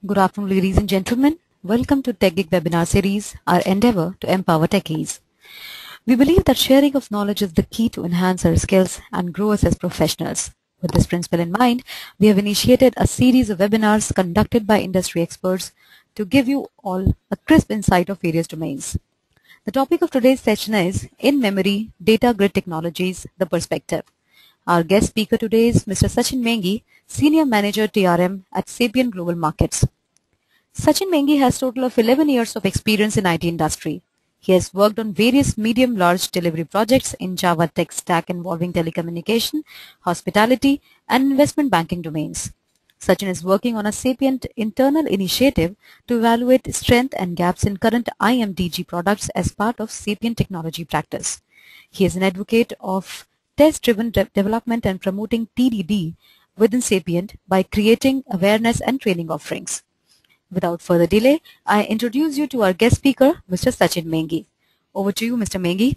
Good afternoon, ladies and gentlemen. Welcome to TechGeek webinar series, our endeavor to empower techies. We believe that sharing of knowledge is the key to enhance our skills and grow us as professionals. With this principle in mind, we have initiated a series of webinars conducted by industry experts to give you all a crisp insight of various domains. The topic of today's session is In Memory, Data Grid Technologies, the Perspective. Our guest speaker today is Mr. Sachin Mengi, Senior Manager TRM at Sapient Global Markets. Sachin Mengi has a total of 11 years of experience in IT industry. He has worked on various medium-large delivery projects in Java tech stack involving telecommunication, hospitality, and investment banking domains. Sachin is working on a Sapient internal initiative to evaluate strength and gaps in current IMDG products as part of Sapient technology practice. He is an advocate of test-driven development and promoting TDD within Sapient by creating awareness and training offerings. Without further delay, I introduce you to our guest speaker, Mr. Sachin Mengi. Over to you, Mr. Mengi.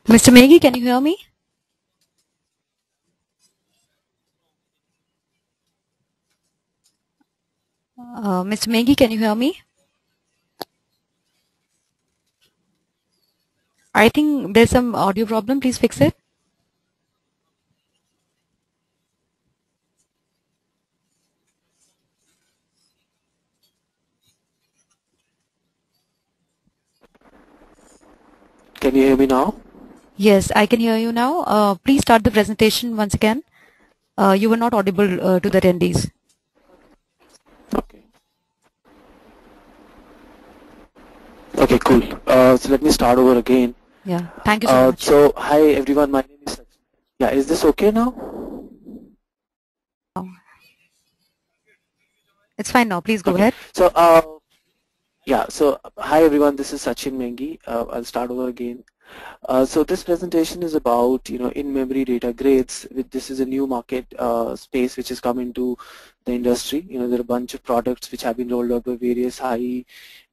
Mr. Meghi, can you hear me? Mr. Meghi, can you hear me? I think there's some audio problem. Please fix it. Can you hear me now? Yes, I can hear you now. Please start the presentation once again. You were not audible to the attendees. Okay. Okay, cool. So let me start over again. Yeah, thank you so much. So hi everyone, my name is Sachin. Yeah, is this okay now? It's fine now. Please go Okay. ahead. So yeah, so hi everyone, this is Sachin Mengi. I'll start over again. So this presentation is about, in-memory data grids. This is a new market space which has come into the industry. There are a bunch of products which have been rolled out by various high,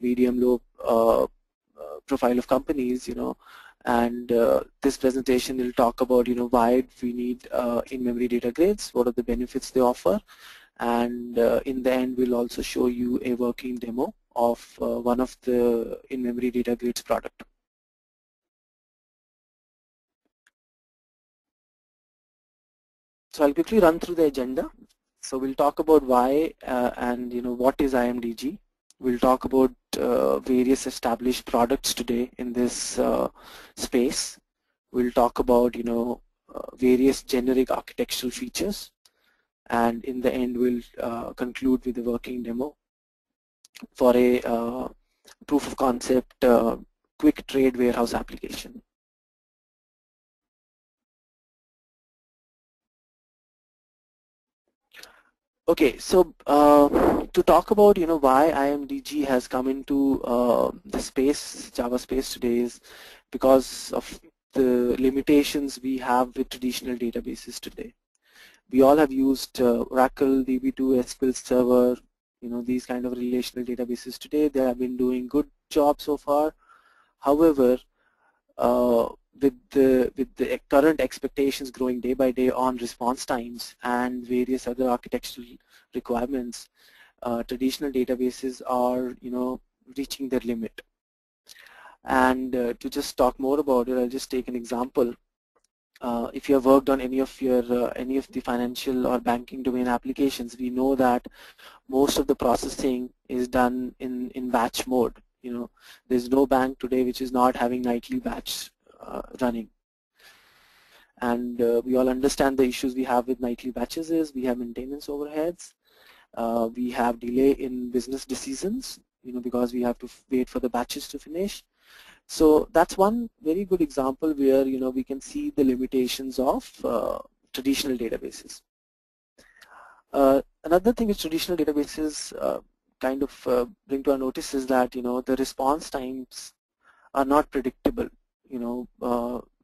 medium, low profile of companies, and this presentation will talk about, why we need in-memory data grids, what are the benefits they offer, and in the end we'll also show you a working demo of one of the in-memory data grids product. So I'll quickly run through the agenda. So we'll talk about why and what is IMDG. We'll talk about various established products today in this space. We'll talk about various generic architectural features, and in the end we'll conclude with a working demo for a proof of concept quick trade warehouse application. Okay, so to talk about why IMDG has come into the space, Java space today, is because of the limitations we have with traditional databases today. We all have used Oracle, DB2, SQL Server, these kind of relational databases today. They have been doing good job so far. However, with the current expectations growing day by day on response times and various other architectural requirements, traditional databases are reaching their limit. And to just talk more about it, I'll just take an example. If you have worked on any of the financial or banking domain applications, we know that most of the processing is done in batch mode. There's no bank today which is not having nightly batch running. And we all understand the issues we have with nightly batches is we have maintenance overheads, we have delay in business decisions, because we have to wait for the batches to finish. So that's one very good example where we can see the limitations of traditional databases. Another thing which traditional databases kind of bring to our notice is that the response times are not predictable.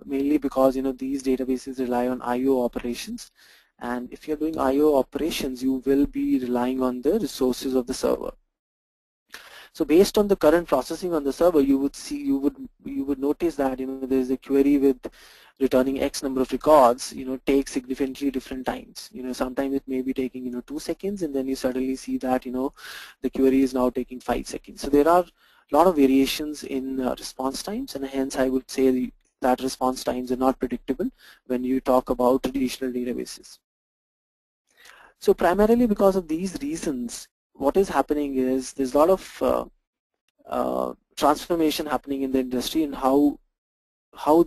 Mainly because these databases rely on I/O operations, and if you're doing I/O operations, you will be relying on the resources of the server. So based on the current processing on the server, you would notice that there's a query with returning X number of records, takes significantly different times. Sometimes it may be taking 2 seconds, and then you suddenly see that the query is now taking 5 seconds. So there are a lot of variations in response times, and hence I would say that response times are not predictable when you talk about traditional databases. So primarily because of these reasons, what is happening is there's a lot of transformation happening in the industry and how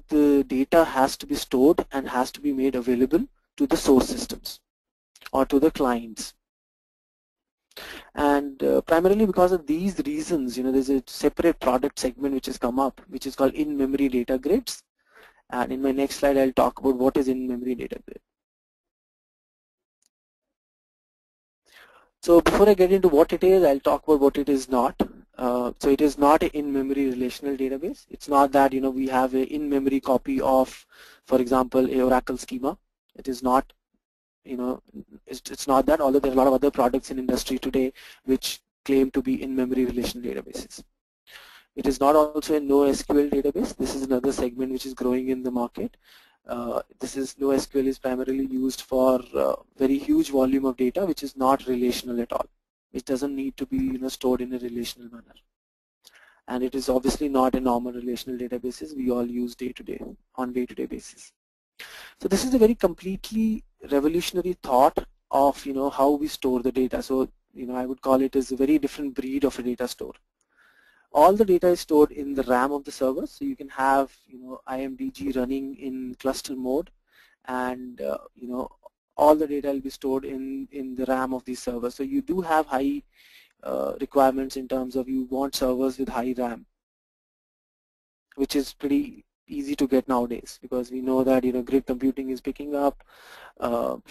the data has to be stored and has to be made available to the source systems or to the clients. And primarily because of these reasons, there's a separate product segment which has come up, which is called in-memory data grids. And in my next slide, I'll talk about what is in-memory data grid. So before I get into what it is, I'll talk about what it is not. So it is not an in-memory relational database. It's not that we have an in-memory copy of, for example, a Oracle schema. It is not, it's not that. Although there are a lot of other products in industry today which claim to be in-memory relational databases. It is not also a NoSQL database. This is another segment which is growing in the market. NoSQL is primarily used for very huge volume of data which is not relational at all. It doesn't need to be stored in a relational manner. And it is obviously not a normal relational databases we all use on day-to-day basis. So this is a very completely revolutionary thought of how we store the data. So I would call it as a very different breed of a data store. All the data is stored in the RAM of the server, so you can have IMDG running in cluster mode, and all the data will be stored in the RAM of the server. So you do have high requirements in terms of you want servers with high RAM, which is pretty easy to get nowadays because we know that grid computing is picking up,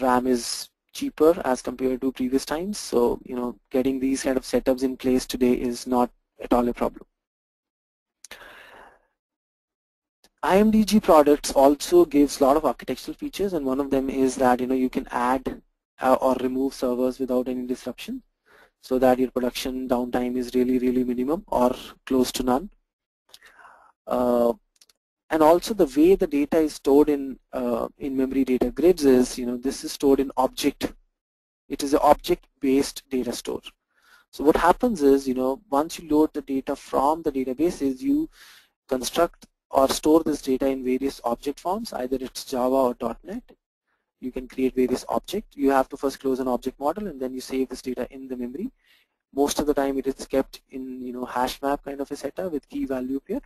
RAM is cheaper as compared to previous times. So getting these kind of setups in place today is not at all a problem. IMDG products also gives a lot of architectural features, and one of them is that you can add or remove servers without any disruption, so that your production downtime is really minimum or close to none. And also the way the data is stored in memory data grids is this is stored in object. It is an object-based data store. So what happens is once you load the data from the databases, you construct or store this data in various object forms, either it's Java or .NET. You can create various objects. You have to first close an object model and then you save this data in the memory. Most of the time it is kept in hash map kind of a setup with key value pair.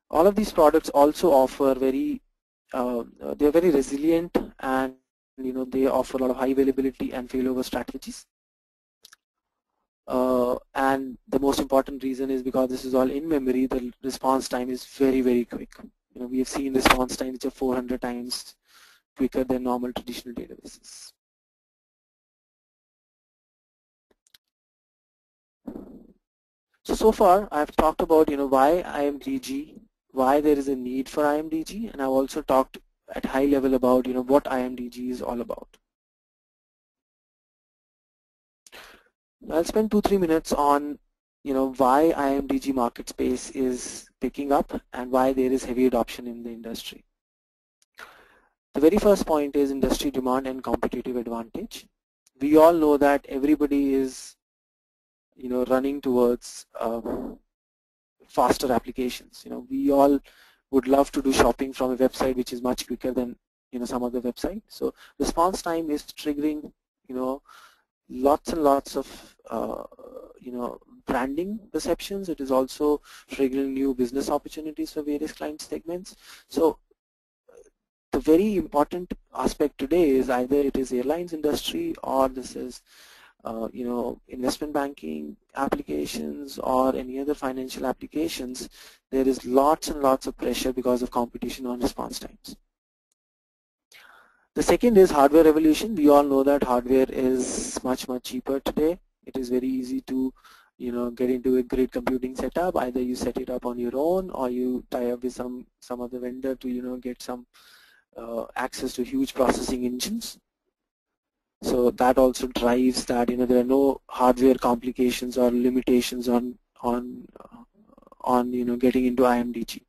All of these products also offer they're very resilient, and they offer a lot of high availability and failover strategies. And the most important reason is because this is all in memory, the response time is very quick. We have seen response times which are 400 times quicker than normal traditional databases. So far I've talked about why IMDG, why there is a need for IMDG, and I've also talked at high level about what IMDG is all about. I'll spend 2-3 minutes on why IMDG market space is picking up and why there is heavy adoption in the industry. The very first point is industry demand and competitive advantage. We all know that everybody is running towards faster applications. We all would love to do shopping from a website which is much quicker than some other website. So response time is triggering lots and lots of branding perceptions. It is also triggering new business opportunities for various client segments. So the very important aspect today is either it is airlines industry or this is investment banking applications or any other financial applications. There is lots and lots of pressure because of competition on response times. The second is hardware revolution. We all know that hardware is much cheaper today. It is very easy to get into a grid computing setup. Either you set it up on your own or you tie up with some other vendor to get some access to huge processing engines. So that also drives that there are no hardware complications or limitations on getting into IMDG.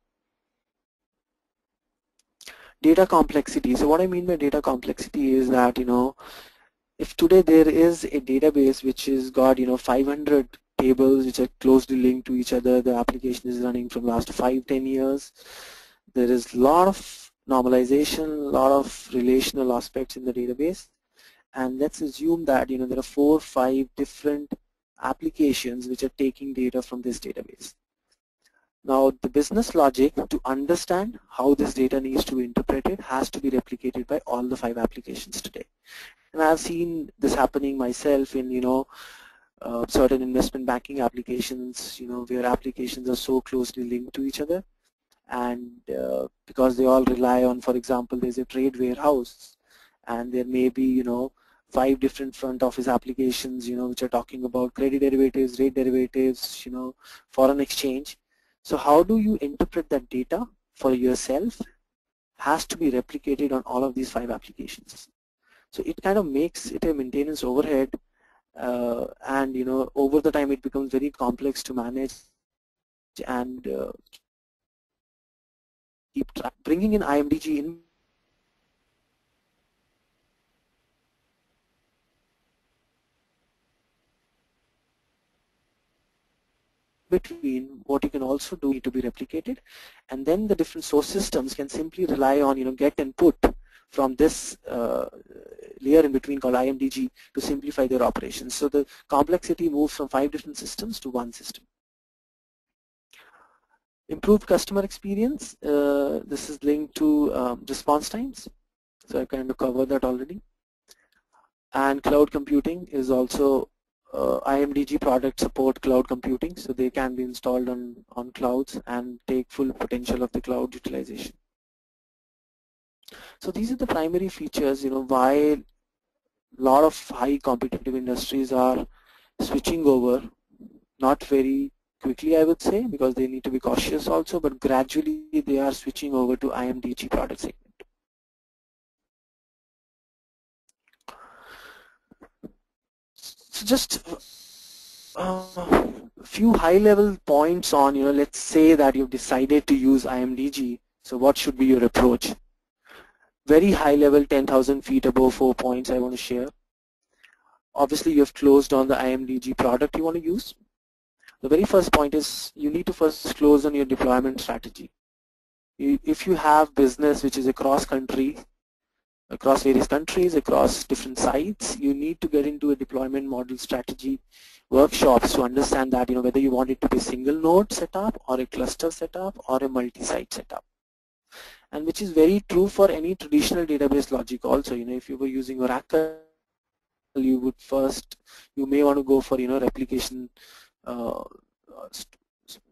Data complexity. So what I mean by data complexity is that if today there is a database which has got 500 tables which are closely linked to each other, the application is running from last 5-10 years, there is a lot of normalization, a lot of relational aspects in the database, and let's assume that there are 4 or 5 different applications which are taking data from this database. Now the business logic to understand how this data needs to be interpreted has to be replicated by all the 5 applications today. And I've seen this happening myself in certain investment banking applications, where applications are so closely linked to each other, and because they all rely on, for example, there's a trade warehouse and there may be 5 different front office applications which are talking about credit derivatives, rate derivatives, foreign exchange. So how do you interpret that data for yourself has to be replicated on all of these 5 applications. So it kind of makes it a maintenance overhead and over the time it becomes very complex to manage and keep track. Bringing in IMDG in between, what you can also do to be replicated, and then the different source systems can simply rely on get input from this layer in between called IMDG to simplify their operations. So the complexity moves from 5 different systems to 1 system. Improved customer experience, this is linked to response times, so I kind of covered that already. And cloud computing is also IMDG products support cloud computing, so they can be installed on clouds and take full potential of the cloud utilization. So these are the primary features, why a lot of high competitive industries are switching over, not very quickly I would say, because they need to be cautious also, but gradually they are switching over to IMDG product segment. So just a few high-level points on, let's say that you've decided to use IMDG, so what should be your approach? Very high-level, 10,000 feet above 4 points I want to share. Obviously, you've closed on the IMDG product you want to use. The very first point is you need to first close on your deployment strategy. If you have business which is across country, across various countries, across different sites, you need to get into a deployment model strategy workshops to understand that whether you want it to be a single node setup or a cluster setup or a multi-site setup, and which is very true for any traditional database logic also. If you were using Oracle, you may want to go for replication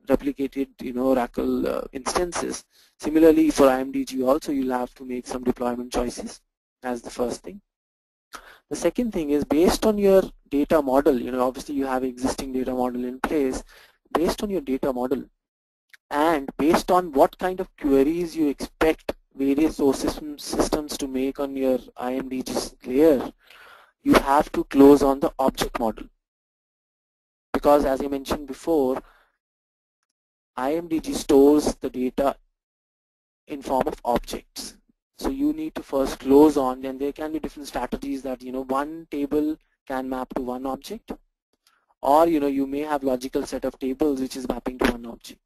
replicated Oracle instances. Similarly for IMDG also, you'll have to make some deployment choices as the first thing. The second thing is, based on your data model, obviously you have existing data model in place. Based on your data model and based on what kind of queries you expect various source systems to make on your IMDG layer, you have to close on the object model. Because as I mentioned before, IMDG stores the data in form of objects. So you need to first close on, and there can be different strategies that one table can map to one object, or you may have logical set of tables which is mapping to one object.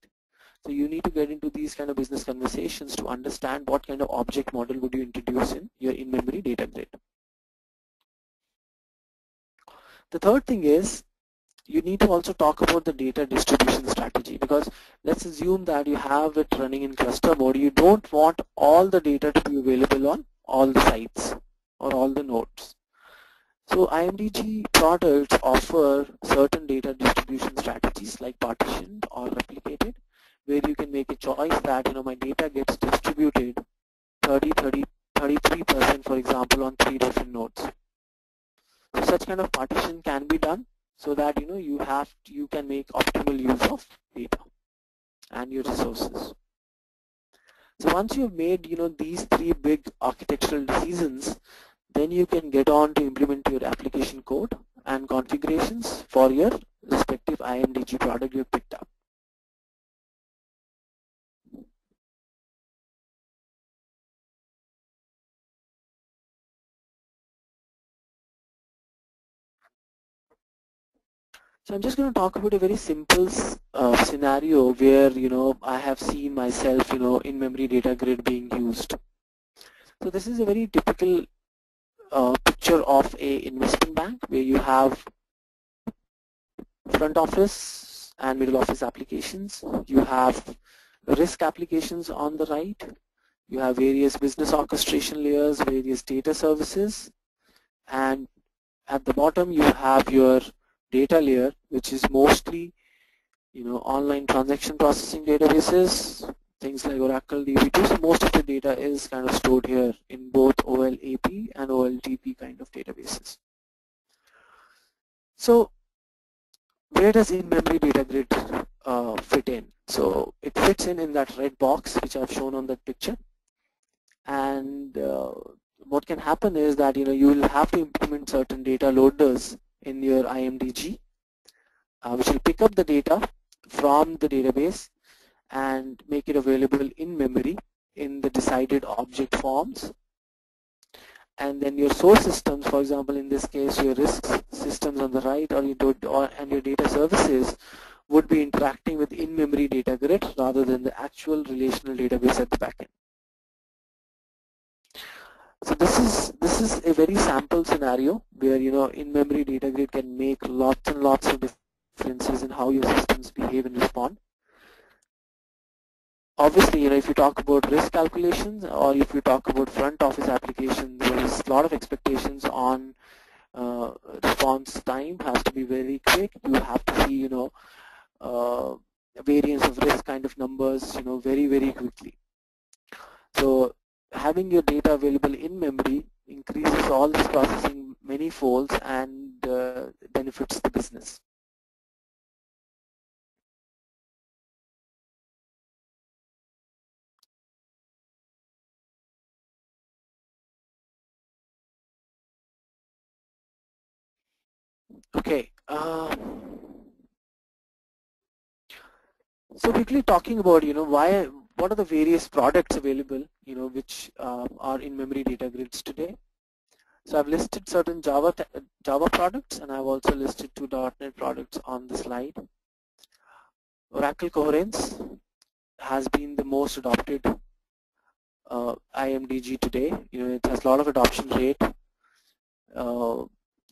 So you need to get into these kind of business conversations to understand what kind of object model would you introduce in your in-memory data grid. The third thing is, you need to also talk about the data distribution strategy, because let's assume that you have it running in cluster mode. You don't want all the data to be available on all the sites or all the nodes. So IMDG products offer certain data distribution strategies like partitioned or replicated, where you can make a choice that my data gets distributed 33% for example on 3 different nodes. So such kind of partition can be done, so that you can make optimal use of data and your resources. So once you've made these 3 big architectural decisions, then you can get on to implement your application code and configurations for your respective IMDG product you've picked up. So I'm just going to talk about a very simple scenario where I have seen myself in-memory data grid being used. So this is a very typical picture of a investment bank where you have front office and middle office applications. You have risk applications on the right. You have various business orchestration layers, various data services, and at the bottom you have your data layer, which is mostly online transaction processing databases, things like Oracle DB2. So most of the data is kind of stored here in both OLAP and OLTP kind of databases. So where does in-memory data grid fit in? So it fits in that red box which I've shown on that picture. And what can happen is that you will have to implement certain data loaders in your IMDG, which will pick up the data from the database and make it available in memory in the decided object forms. And then your source systems, for example, in this case, your risk systems on the right, and your data services would be interacting with in-memory data grid rather than the actual relational database at the backend. So this is a very sample scenario where in-memory data grid can make lots and lots of differences in how your systems behave and respond. Obviously, if you talk about risk calculations or if you talk about front office applications, there is a lot of expectations on response time has to be very quick. You have to see, variance of risk kind of numbers, very, very quickly. So having your data available in memory increases all this processing many folds and benefits the business. Okay. So quickly talking about, what are the various products available, which are in-memory data grids today. So I've listed certain Java products, and I've also listed 2 .NET products on the slide. Oracle Coherence has been the most adopted IMDG today. It has a lot of adoption rate.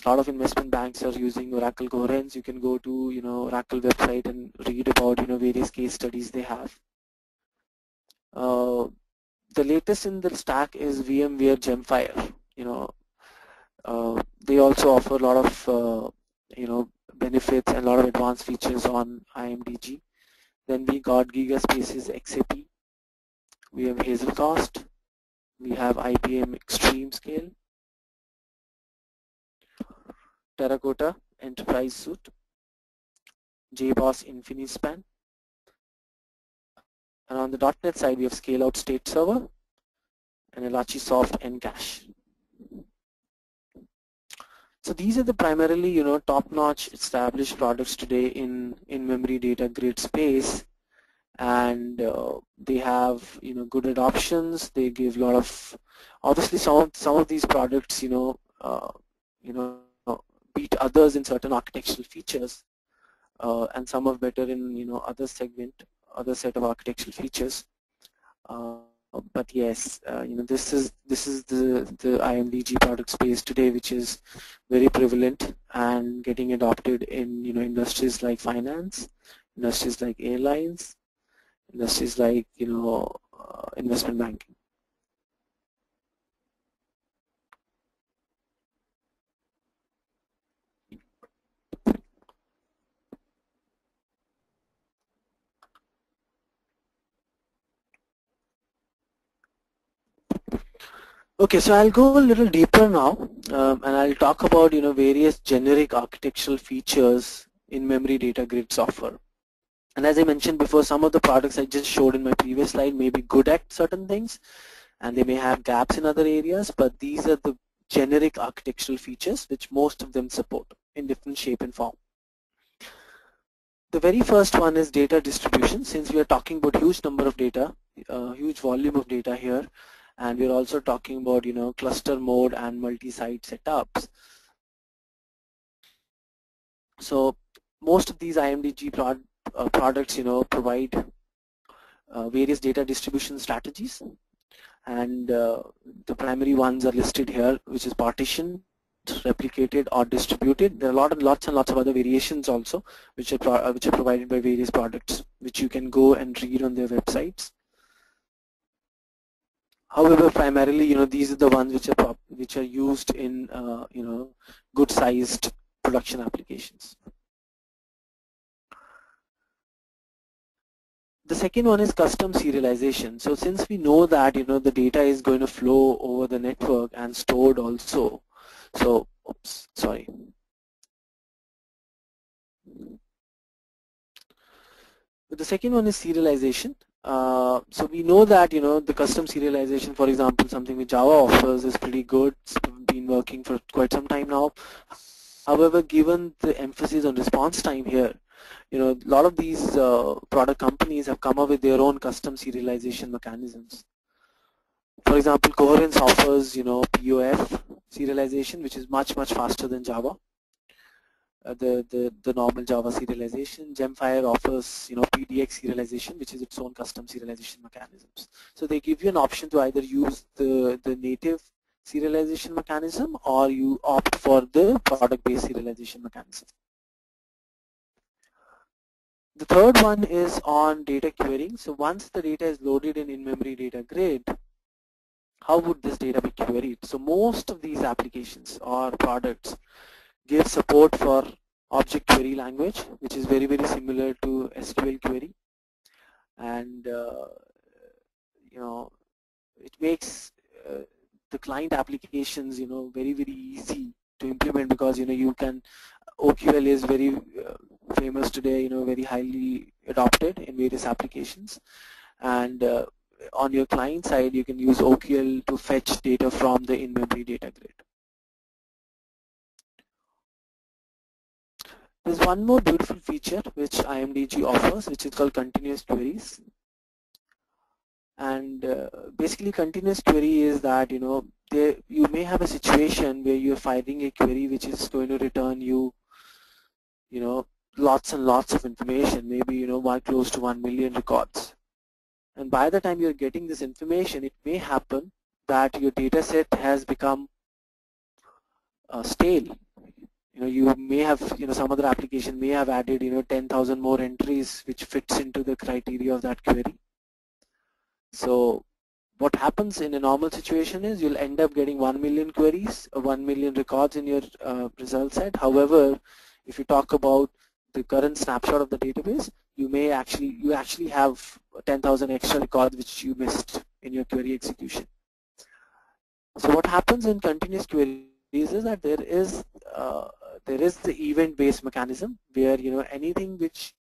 A lot of investment banks are using Oracle Coherence. You can go to Oracle website and read about various case studies they have. The latest in the stack is VMware Gemfire. They also offer a lot of benefits and a lot of advanced features on IMDG. Then we got Gigaspace's XAP. We have Hazelcast. We have IBM Extreme Scale, Terracotta Enterprise Suite, JBoss InfiniSpan. And on the .NET side, we have Scale-Out State Server and Apache Soft Encache. So these are the primarily, top-notch established products today in memory data grid space, and they have, good adoptions. They give a lot of, obviously some of these products, beat others in certain architectural features, and some are better in, other set of architectural features. But yes, this is the IMDG product space today, which is very prevalent and getting adopted in industries like finance, industries like airlines, industries like investment banking. Okay, so I'll go a little deeper now, and I'll talk about various generic architectural features in memory data grid software. And as I mentioned before, some of the products I just showed in my previous slide may be good at certain things, and they may have gaps in other areas, but these are the generic architectural features which most of them support in different shape and form. The very first one is data distribution. Since we are talking about huge number of data, huge volume of data here, and we're also talking about cluster mode and multi-site setups. So most of these IMDG products provide various data distribution strategies, and the primary ones are listed here, which is partition, replicated, or distributed. There are lots and lots of other variations also, which are provided by various products, which you can go and read on their websites. However, primarily, these are the ones which are used in good-sized production applications. The second one is custom serialization. So since we know that the data is going to flow over the network and stored also, so the second one is serialization. So we know that the custom serialization, for example, something which Java offers is pretty good. It's been working for quite some time now. However, given the emphasis on response time here, a lot of these product companies have come up with their own custom serialization mechanisms. For example, Coherence offers, POF serialization, which is much faster than Java. The normal Java serialization. Gemfire offers, PDX serialization, which is its own custom serialization mechanisms. So they give you an option to either use the native serialization mechanism or you opt for the product-based serialization mechanism. The third one is on data querying. So once the data is loaded in memory data grid, how would this data be queried? So most of these applications or products give support for object query language, which is very similar to SQL query, and it makes the client applications very easy to implement, because you can, OQL is very famous today, very highly adopted in various applications, and on your client side you can use OQL to fetch data from the in-memory data grid. There's one more beautiful feature which IMDG offers, which is called continuous queries. And basically continuous query is that you may have a situation where you're filing a query which is going to return you lots and lots of information, maybe close to 1 million records. And by the time you're getting this information, it may happen that your data set has become stale. You may have, some other application may have added 10,000 more entries which fits into the criteria of that query. So what happens in a normal situation is you'll end up getting 1 million queries, 1 million records in your result set. However, if you talk about the current snapshot of the database, you actually have 10,000 extra records which you missed in your query execution. So what happens in continuous queries is that there is the event-based mechanism where anything which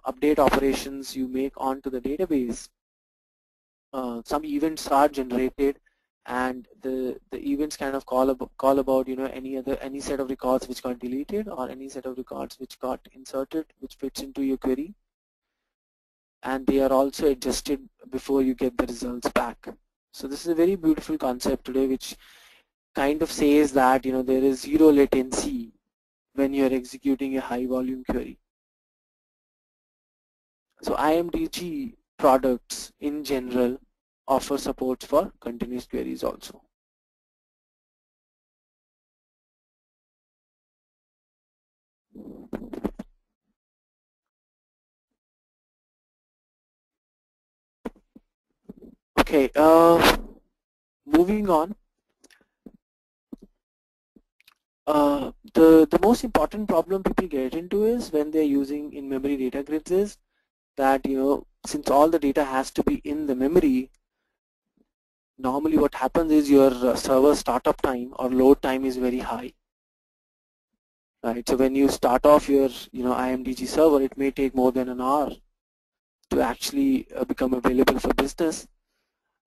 update operations you make onto the database, some events are generated, and the events kind of call about any set of records which got deleted or any set of records which got inserted which fits into your query, and they are also adjusted before you get the results back. So this is a very beautiful concept today, which kind of says that there is zero latency when you are executing a high volume query. So IMDG products in general offer support for continuous queries also. Okay, moving on. The most important problem people get into is when they're using in-memory data grids is that since all the data has to be in the memory, normally what happens is your server startup time or load time is very high. Right, so when you start off your IMDG server, it may take more than an hour to actually become available for business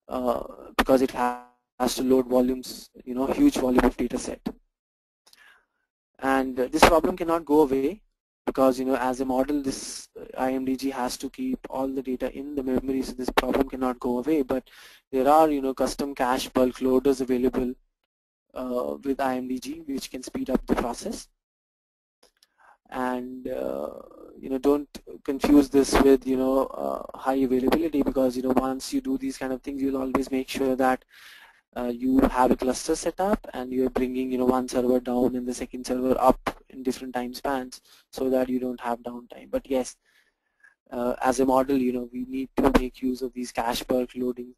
because it has to load volumes, huge volume of data set. And this problem cannot go away because as a model, this IMDG has to keep all the data in the memory, so this problem cannot go away. But there are custom cache bulk loaders available with IMDG, which can speed up the process. And don't confuse this with high availability, because once you do these kind of things, you'll always make sure that you have a cluster set up and you're bringing one server down and the second server up in different time spans so that you don't have downtime. But yes, as a model, we need to make use of these cache bulk loading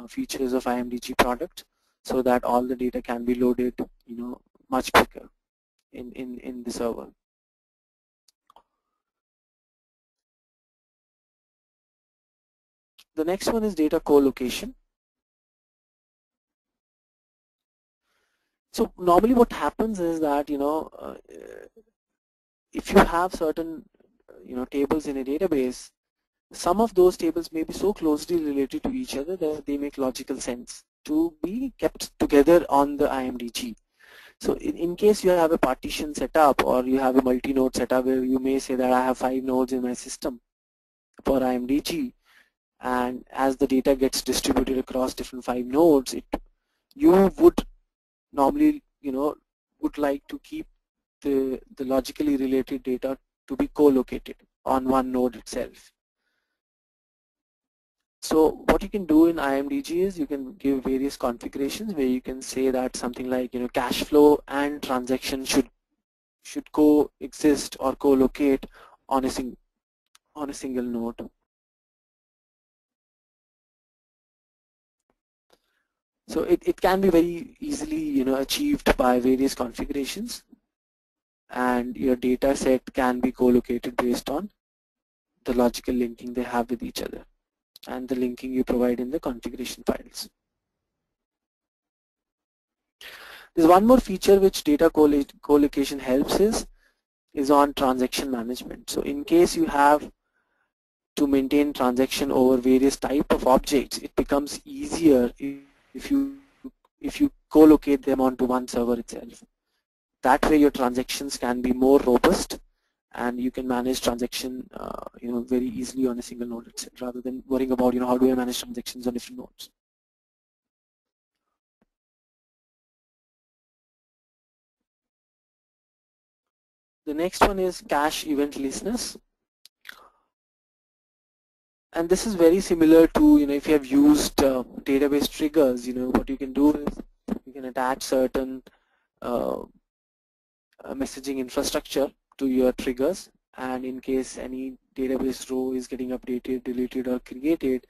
features of IMDG product so that all the data can be loaded much quicker in the server. The next one is data co-location. So normally what happens is that if you have certain tables in a database, some of those tables may be so closely related to each other that they make logical sense to be kept together on the IMDG. So in case you have a partition setup or you have a multi-node setup where you may say that I have 5 nodes in my system for IMDG, and as the data gets distributed across different 5 nodes, you would normally, would like to keep the logically related data to be co-located on one node itself. So what you can do in IMDG is you can give various configurations where you can say that something like, cash flow and transaction should coexist or co-locate on a single node. So it can be very easily, achieved by various configurations, and your data set can be co-located based on the logical linking they have with each other and the linking you provide in the configuration files. There's one more feature which data co-location helps is on transaction management. So in case you have to maintain transaction over various type of objects, it becomes easier if you co-locate them onto one server itself. That way your transactions can be more robust and you can manage transaction very easily on a single node itself, rather than worrying about how do I manage transactions on different nodes. The next one is cache event listeners, and this is very similar to if you have used database triggers. What you can do is you can attach certain messaging infrastructure to your triggers, and in case any database row is getting updated, deleted or created,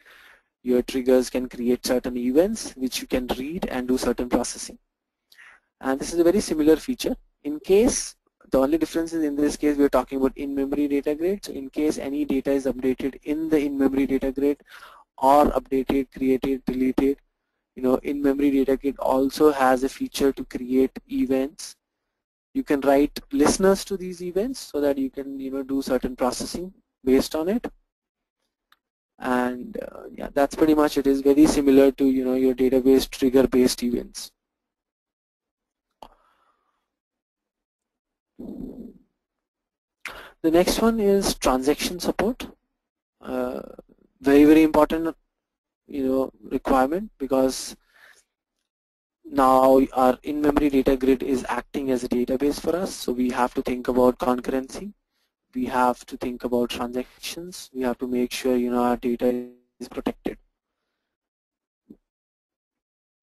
your triggers can create certain events which you can read and do certain processing. And this is a very similar feature. In case, the only difference is in this case we are talking about in-memory data grid. So in case any data is updated in the in-memory data grid or updated, created, deleted, in-memory data grid also has a feature to create events. You can write listeners to these events so that you can do certain processing based on it. And yeah, that's pretty much it. Is very similar to your database trigger based events. The next one is transaction support. Very important requirement, because now our in-memory data grid is acting as a database for us, so we have to think about concurrency, we have to think about transactions, we have to make sure our data is protected.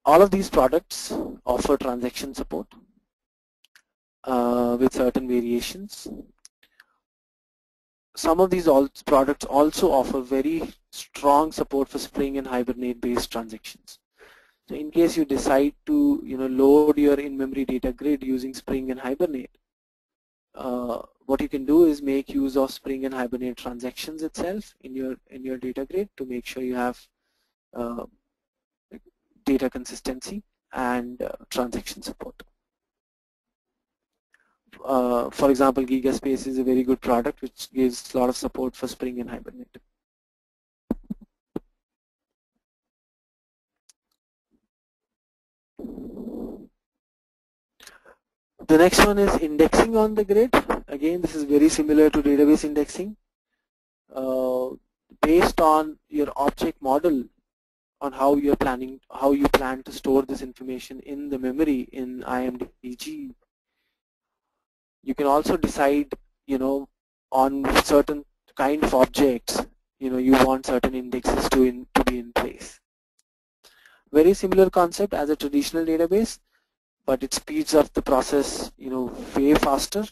All of these products offer transaction support with certain variations. Some of these products also offer very strong support for Spring and Hibernate based transactions. So in case you decide to load your in-memory data grid using Spring and Hibernate, what you can do is make use of Spring and Hibernate transactions itself in your data grid to make sure you have data consistency and transaction support. For example, Gigaspace is a very good product which gives a lot of support for Spring and Hibernate. The next one is indexing on the grid. Again, this is very similar to database indexing. Based on your object model, on how you plan to store this information in the memory in IMDG, you can also decide on certain kind of objects you want certain indexes to be in place. Very similar concept as a traditional database, but it speeds up the process way faster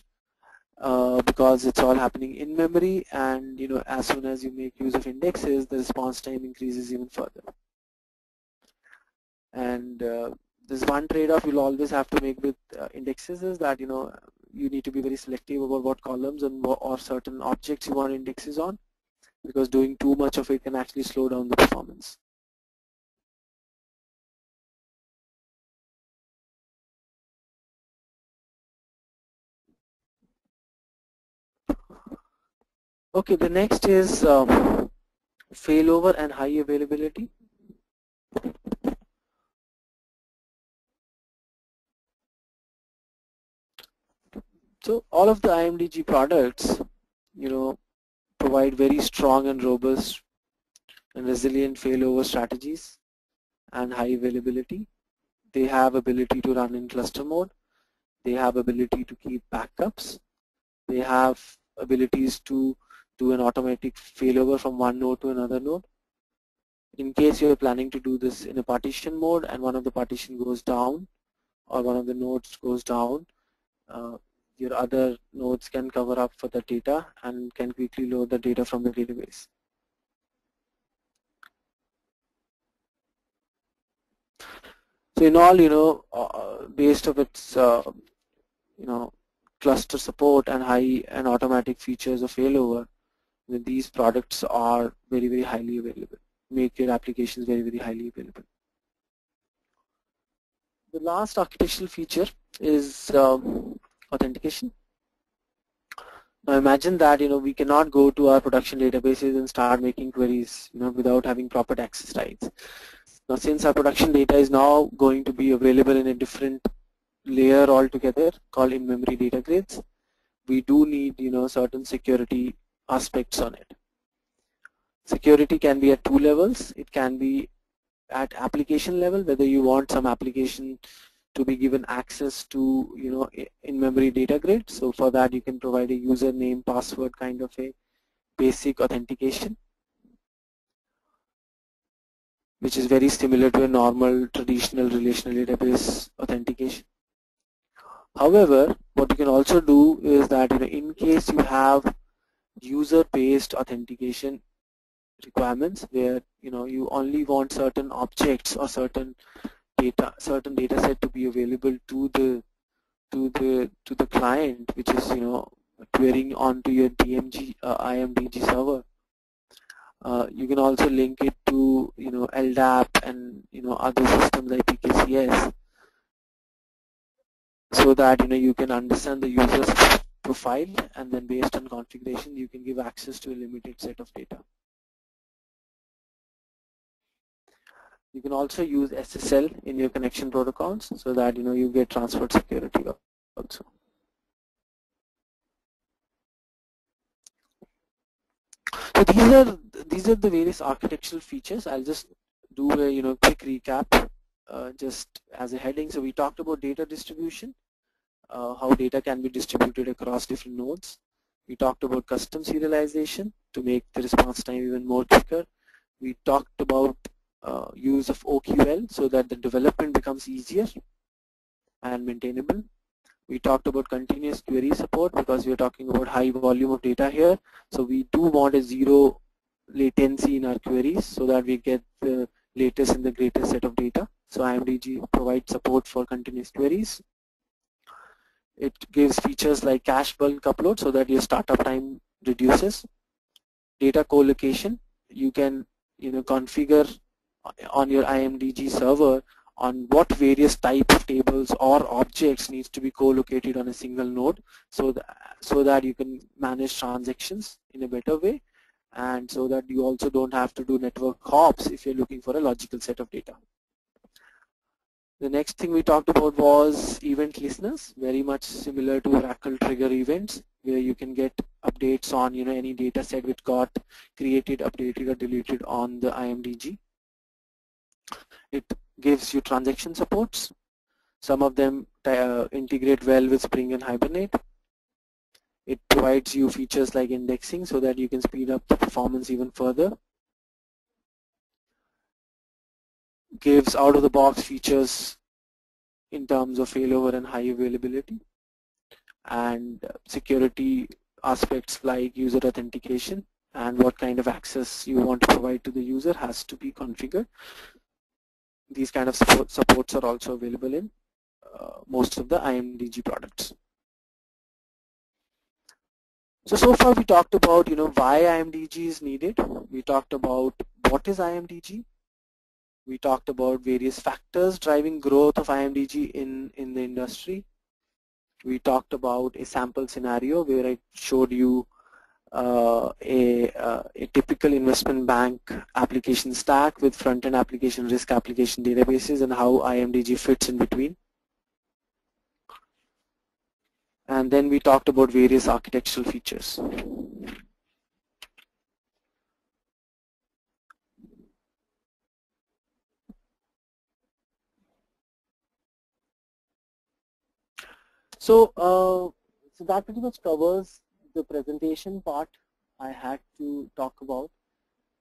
because it's all happening in memory, and as soon as you make use of indexes, the response time increases even further. And there's one trade-off you'll always have to make with indexes is that you need to be very selective about what columns or certain objects you want indexes on, because doing too much of it can actually slow down the performance. Okay, the next is failover and high availability. So all of the IMDG products, provide very strong and robust and resilient failover strategies and high availability. They have ability to run in cluster mode. They have ability to keep backups. They have abilities to do an automatic failover from one node to another node. In case you're planning to do this in a partition mode and one of the partition goes down or one of the nodes goes down, your other nodes can cover up for the data and can quickly load the data from the database. So in all, based of its, cluster support and high and automatic features of failover, these products are very, very highly available, make your applications very, very highly available. The last architectural feature is authentication. Now imagine that we cannot go to our production databases and start making queries without having proper access rights. Now since our production data is now going to be available in a different layer altogether called in-memory data grids, we do need certain security aspects on it. Security can be at two levels. It can be at application level, whether you want some application to be given access to in-memory data grid. So for that you can provide a username, password kind of a basic authentication, which is very similar to a normal traditional relational database authentication. However, what you can also do is that in case you have user-based authentication requirements where you only want certain objects or certain data set to be available to the client, which is querying onto your IMDG server. You can also link it to LDAP and other systems like PKCS, so that you can understand the user's profile, and then based on configuration you can give access to a limited set of data. You can also use SSL in your connection protocols so that you get transport security also. So these are the various architectural features. I'll just do a quick recap just as a heading. So we talked about data distribution, how data can be distributed across different nodes. We talked about custom serialization to make the response time even more quicker. We talked about use of OQL so that the development becomes easier and maintainable. We talked about continuous query support because we are talking about high volume of data here. So we do want a zero latency in our queries so that we get the latest and the greatest set of data. So IMDG provides support for continuous queries. It gives features like cache bulk upload so that your startup time reduces. Data co-location, you can configure on your IMDG server on what various type of tables or objects needs to be co-located on a single node, so that you can manage transactions in a better way, and so that you also don't have to do network hops if you're looking for a logical set of data. The next thing we talked about was event listeners, very much similar to Oracle trigger events, where you can get updates on any data set which got created, updated, or deleted on the IMDG. It gives you transaction supports. Some of them integrate well with Spring and Hibernate. It provides you features like indexing so that you can speed up the performance even further. Gives out-of-the-box features in terms of failover and high availability, and security aspects like user authentication and what kind of access you want to provide to the user has to be configured. These kind of supports are also available in most of the IMDG products. So far we talked about why IMDG is needed. We talked about what is IMDG. We talked about various factors driving growth of IMDG in the industry. We talked about a sample scenario where I showed you a typical investment bank application stack with front-end application, risk application databases, and how IMDG fits in between. And then we talked about various architectural features. So that pretty much covers the presentation part I had to talk about.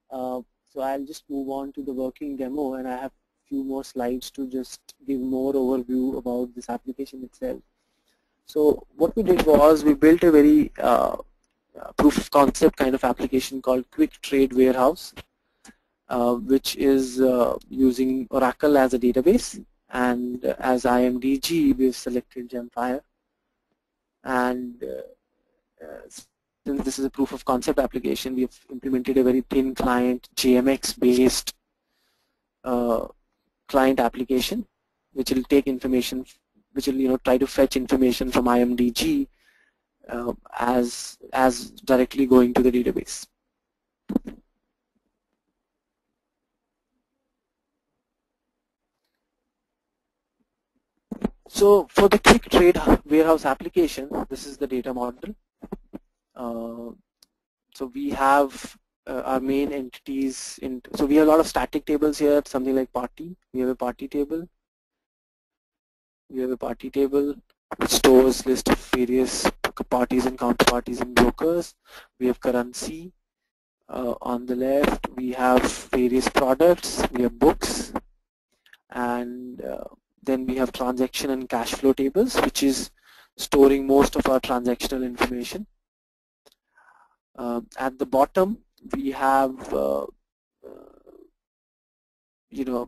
So I'll just move on to the working demo, and I have a few more slides to just give more overview about this application itself. So what we did was we built a very proof of concept kind of application called Quick Trade Warehouse, which is using Oracle as a database, and as IMDG we've selected Gemfire. And since this is a proof of concept application, we have implemented a very thin client JMX based client application, which will take information, which will try to fetch information from IMDG as directly going to the database. So for the quick trade warehouse application, this is the data model. So we have our main entities so we have a lot of static tables here, something like party. We have a party table. We have a party table which stores list of various parties and counterparties and brokers. We have currency. On the left, we have various products. We have books, and then we have transaction and cash flow tables, which is storing most of our transactional information. At the bottom, we have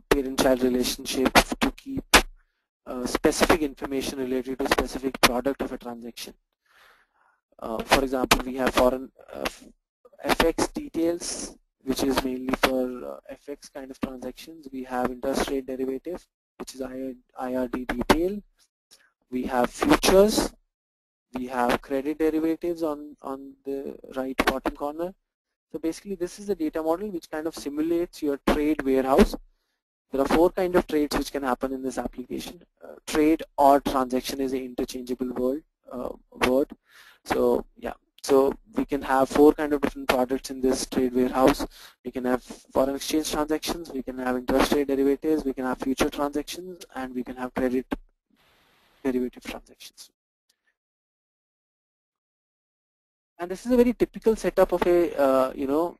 parent-child relationship to keep specific information related to specific product of a transaction. For example, we have foreign FX details, which is mainly for FX kind of transactions. We have interest rate derivative, which is IRD detail. We have futures. We have credit derivatives on the right bottom corner. So basically, this is the data model which kind of simulates your trade warehouse. There are 4 kinds of trades which can happen in this application. Trade or transaction is an interchangeable word. So yeah, so we can have 4 kinds of different products in this trade warehouse. We can have foreign exchange transactions, we can have interest rate derivatives, we can have future transactions, and we can have credit derivative transactions. And this is a very typical setup of a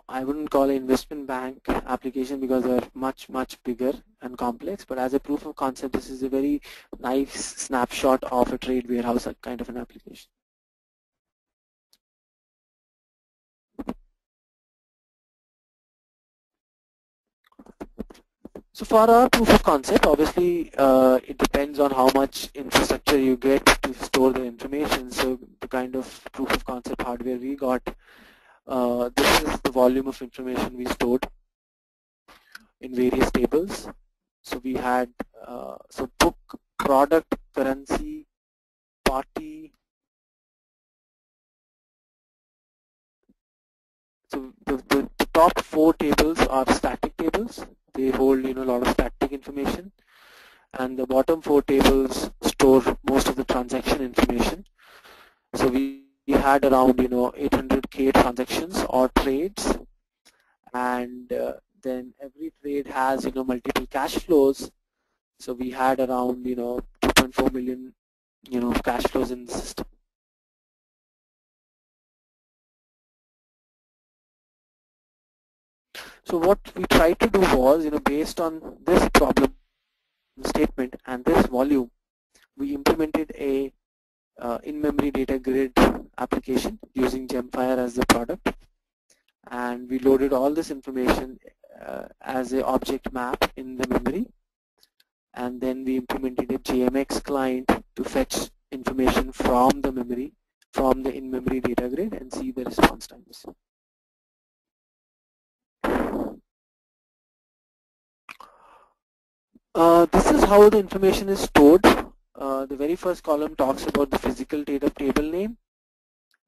I wouldn't call it investment bank application because they're much bigger and complex, but as a proof of concept, this is a very nice snapshot of a trade warehouse kind of an application. So for our proof of concept, obviously it depends on how much infrastructure you get to store the information. So the kind of proof of concept hardware we got, this is the volume of information we stored in various tables. So we had so book, product, currency, party. So the top 4 tables are static tables. They hold a lot of static information, and the bottom 4 tables store most of the transaction information. So we had around 800k transactions or trades, and then every trade has multiple cash flows. So we had around 2.4 million cash flows in the system. So what we tried to do was, based on this problem statement and this volume, we implemented a in-memory data grid application using Gemfire as the product, and we loaded all this information as an object map in the memory, and then we implemented a JMX client to fetch information from the memory, from the in-memory data grid, and see the response times. This is how the information is stored. The very first column talks about the physical data table name.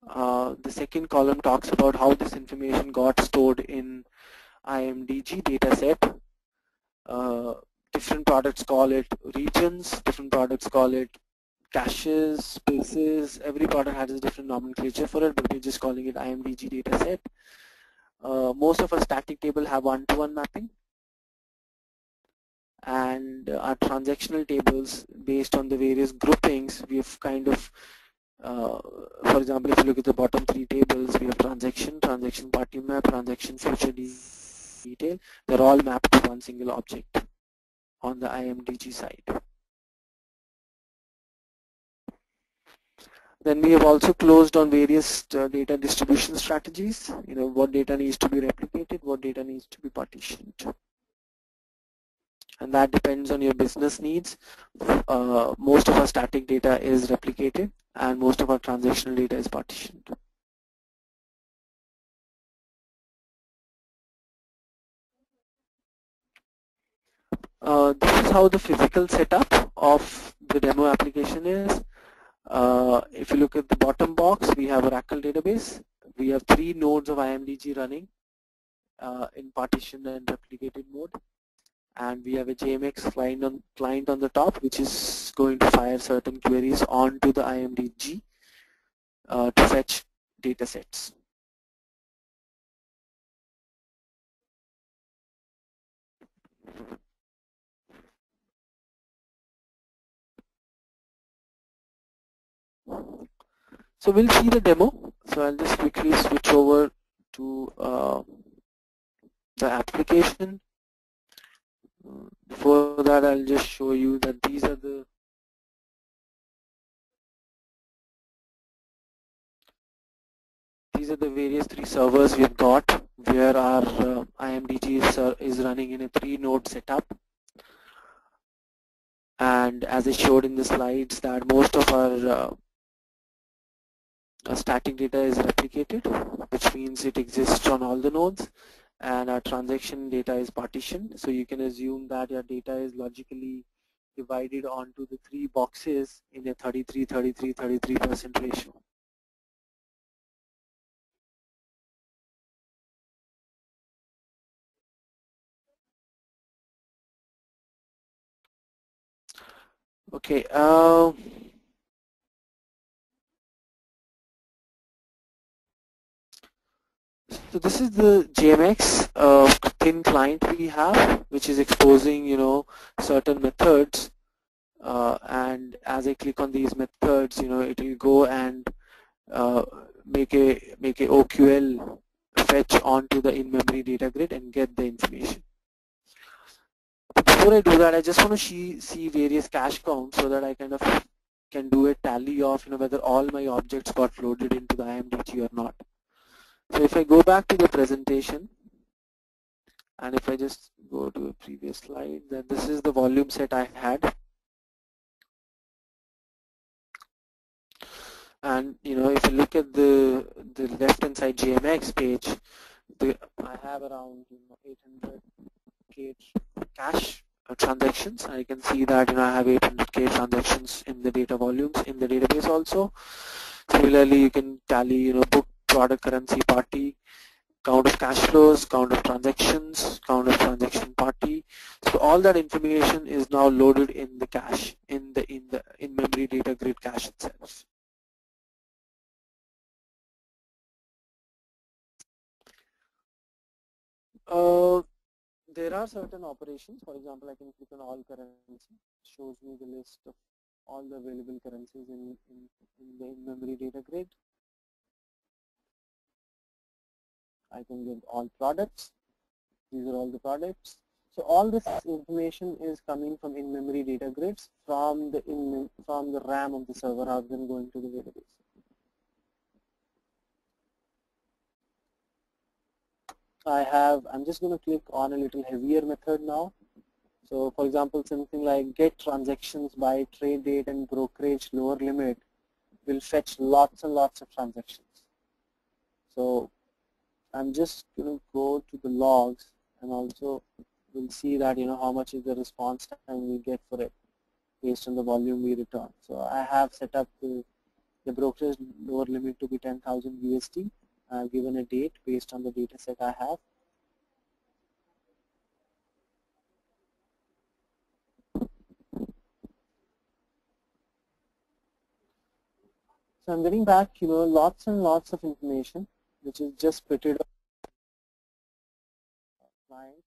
The second column talks about how this information got stored in IMDG dataset. Different products call it regions, different products call it caches, spaces, every product has a different nomenclature for it, but we're just calling it IMDG dataset. Most of our static table have one-to-one mapping, and our transactional tables, based on the various groupings, we have kind of, for example, if you look at the bottom three tables, we have transaction party map, transaction future detail. They're all mapped to one single object on the IMDG side. Then we have also closed on various data distribution strategies. What data needs to be replicated, what data needs to be partitioned. And that depends on your business needs. Most of our static data is replicated and most of our transactional data is partitioned. This is how the physical setup of the demo application is. If you look at the bottom box, we have Oracle database. We have 3 nodes of IMDG running in partitioned and replicated mode. And we have a JMX client on the top, which is going to fire certain queries onto the IMDG to fetch data sets. So we'll see the demo. So I'll just quickly switch over to the application. Before that, I'll just show you that these are the various 3 servers we've got, where our IMDG is running in a 3-node setup. And as I showed in the slides, that most of our static data is replicated, which means it exists on all the nodes, and our transaction data is partitioned. So you can assume that your data is logically divided onto the 3 boxes in a 33% ratio. Okay. So this is the JMX thin client we have, which is exposing, certain methods. And as I click on these methods, it will go and make a OQL fetch onto the in-memory data grid and get the information. Before I do that, I just want to see various cache counts so that I kind of can do a tally of whether all my objects got loaded into the IMDG or not. So if I go back to the presentation, and if I just go to a previous slide, then this is the volume set I had. And if you look at the left hand side JMX page, I have around 800k cache transactions. I can see that I have 800k transactions in the data volumes in the database also. Similarly, you can tally book, product, currency, party, count of cash flows, count of transactions, count of transaction party. So all that information is now loaded in the cache, in memory data grid cache itself. There are certain operations. For example, I can click on all currency. It shows me the list of all the available currencies in the in-memory data grid. I can get all products. These are all the products. So all this information is coming from in-memory data grids from the RAM of the server rather than going to the database. I'm just going to click on a little heavier method now. So for example, something like get transactions by trade date and brokerage lower limit will fetch lots and lots of transactions. So I'm just going to go to the logs, and also we'll see that how much is the response time we get for it based on the volume we return. So I have set up the brokerage lower limit to be 10,000 USD. I've given a date based on the data set I have. So I'm getting back, lots and lots of information, which is just printed on client.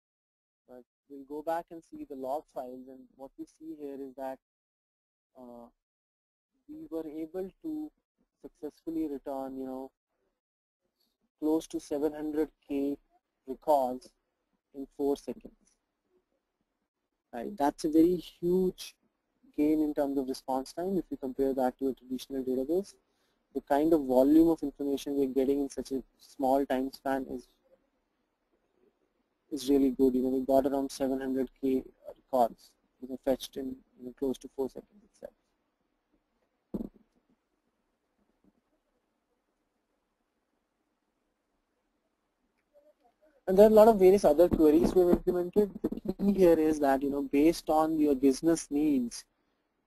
But we'll go back and see the log files, and what we see here is that uh, we were able to successfully return, close to 700K records in 4 seconds. Right, that's a very huge gain in terms of response time if you compare that to a traditional database. The kind of volume of information we're getting in such a small time span is really good. We got around 700K records, fetched in close to 4 seconds itself. And there are a lot of various other queries we've implemented. The key here is that, based on your business needs,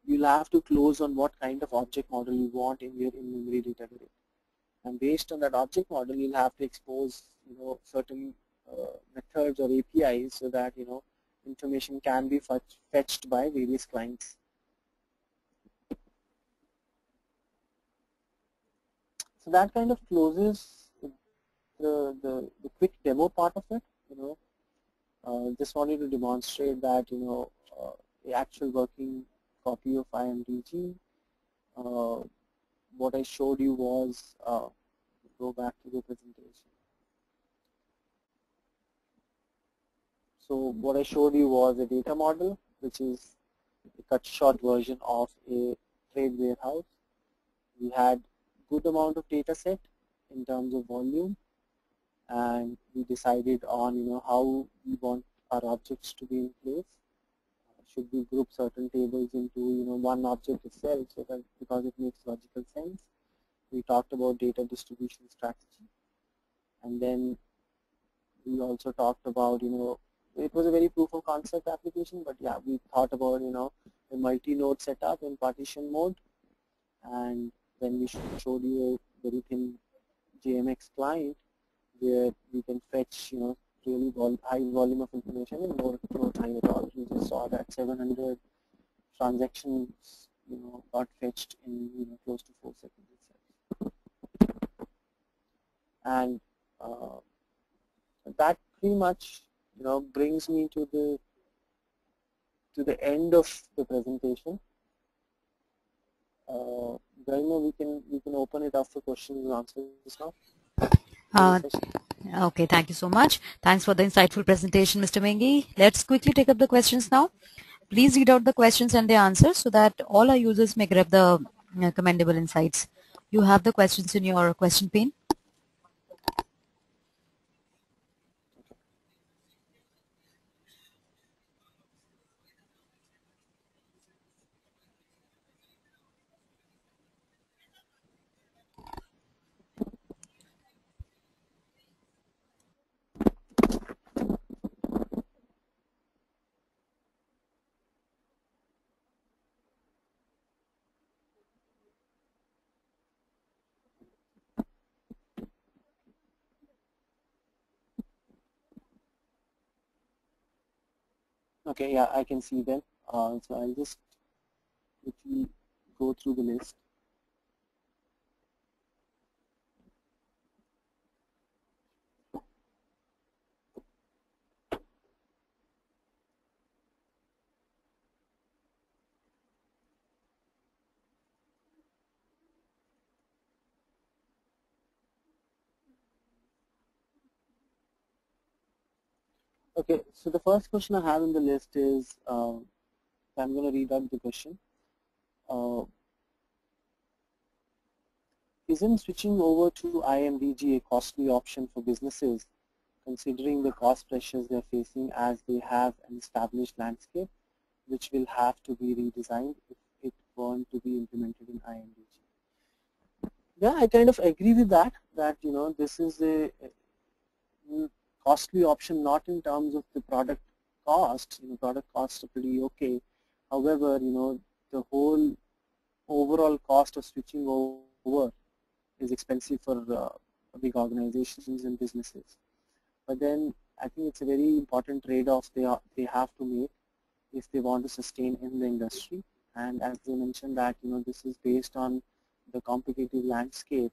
you'll have to close on what kind of object model you want in your in-memory data array. And based on that object model, you'll have to expose, certain methods or APIs so that, information can be fetched by various clients. So that kind of closes the quick demo part of it. Just wanted to demonstrate that, the actual working copy of IMDG. What I showed you was, go back to the presentation. So what I showed you was a data model, which is a cut short version of a trade warehouse. We had good amount of data set in terms of volume, and we decided on how we want our objects to be in place. Should we group certain tables into one object itself, so that because it makes logical sense. We talked about data distribution strategy, and then we also talked about it was a very proof of concept application, but yeah, we thought about a multi-node setup in partition mode, and then we showed you a very thin JMX client where we can fetch really high volume of information in no time at all. We just saw that 700 transactions got fetched in close to 4 seconds itself. And that pretty much brings me to the end of the presentation. Garima, we can open it up for questions and answers now. Okay, thank you so much. Thanks for the insightful presentation, Mr. Mengi. Let's quickly take up the questions now. Please read out the questions and the answers so that all our users may grab the commendable insights. You have the questions in your question pane. Okay, yeah, I can see them. So I'll just quickly go through the list. Okay, so the first question I have in the list is, I'm going to read out the question. Isn't switching over to IMDG a costly option for businesses, considering the cost pressures they're facing as they have an established landscape, which will have to be redesigned if it weren't to be implemented in IMDG? Yeah, I kind of agree with that, this is a costly option, not in terms of the product cost. Product costs are pretty okay. However, the whole overall cost of switching over is expensive for big organizations and businesses. But then I think it's a very important trade-off they have to make if they want to sustain in the industry. And as they mentioned that this is based on the competitive landscape,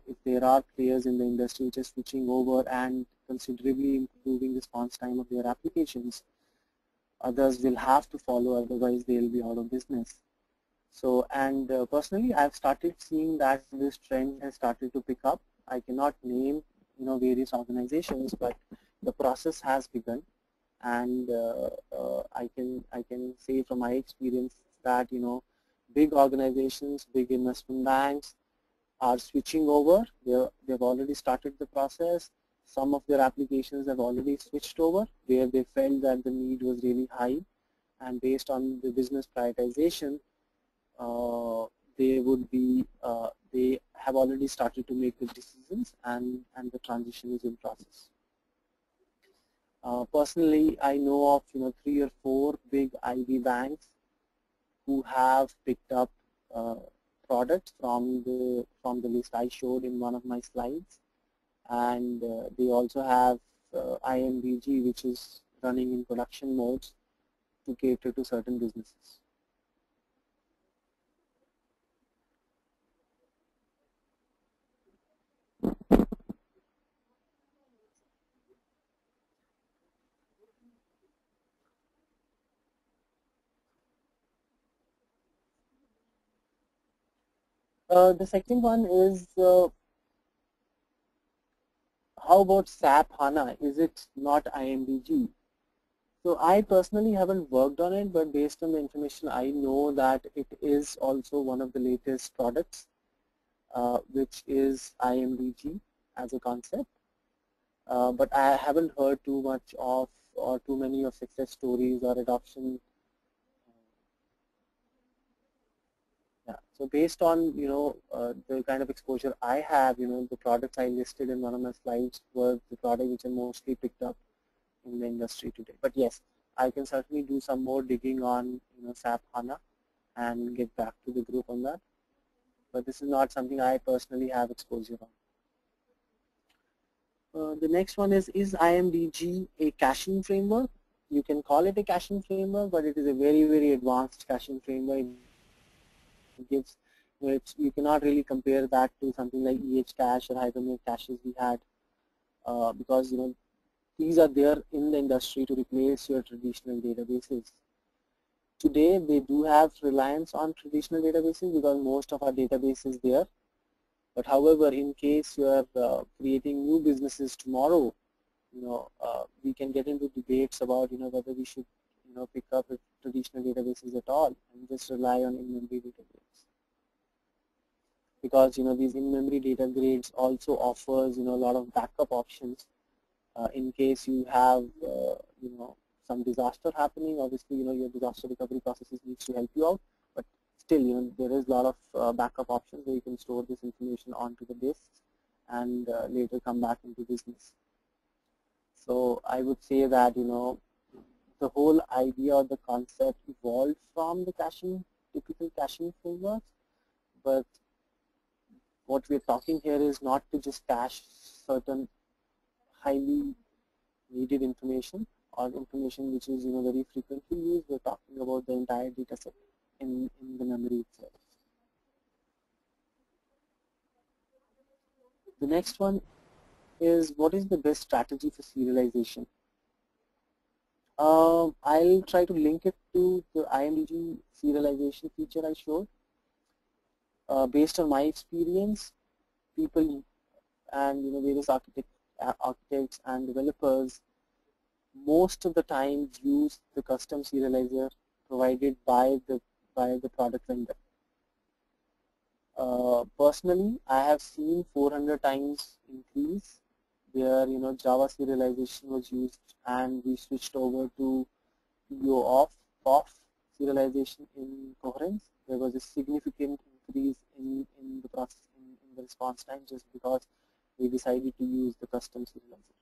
if there are players in the industry which are switching over and considerably improving response time of their applications, others will have to follow, otherwise they'll be out of business. So, and personally, I've started seeing that this trend has started to pick up. I cannot name, various organizations, but the process has begun, and I can say from my experience that big organizations, big investment banks are switching over. They've already started the process. Some of their applications have already switched over where they felt that the need was really high, and based on the business prioritization, uh, they have already started to make the decisions, and the transition is in process. Personally, I know of 3 or 4 big IB banks who have picked up uh, products from the list I showed in one of my slides, and they also have IMDG, which is running in production modes to cater to certain businesses. The second one is, how about SAP HANA? Is it not IMDG? So I personally haven't worked on it, but based on the information I know that it is also one of the latest products, which is IMDG as a concept. But I haven't heard too much of or too many of success stories or adoption. Yeah. So based on the kind of exposure I have, the products I listed in one of my slides were the products which are mostly picked up in the industry today. But yes, I can certainly do some more digging on SAP HANA and get back to the group on that. But this is not something I personally have exposure on. The next one is IMDG a caching framework? You can call it a caching framework, but it is a very, very advanced caching framework. It gives, you cannot really compare that to something like cache or Hibernate caches we had, because these are there in the industry to replace your traditional databases. Today, they do have reliance on traditional databases because most of our database is there. But however, in case you are creating new businesses tomorrow, we can get into debates about whether we should pick up traditional databases at all and just rely on in-memory data grades, because these in-memory data grades also offers a lot of backup options in case you have some disaster happening. Obviously your disaster recovery processes needs to help you out, but still there is a lot of backup options where you can store this information onto the disks and later come back into business. So I would say that the whole idea or the concept evolved from the typical caching frameworks, but what we're talking here is not to just cache certain highly needed information or information which is very frequently used. We're talking about the entire data set in the memory itself. The next one is, what is the best strategy for serialization? I'll try to link it to the IMDG serialization feature I showed. Based on my experience, people and various architects and developers most of the time use the custom serializer provided by the product vendor. Personally, I have seen 400 times increase where Java serialization was used and we switched over to PO off serialization in coherence. There was a significant increase in the process in the response time just because we decided to use the custom serializer.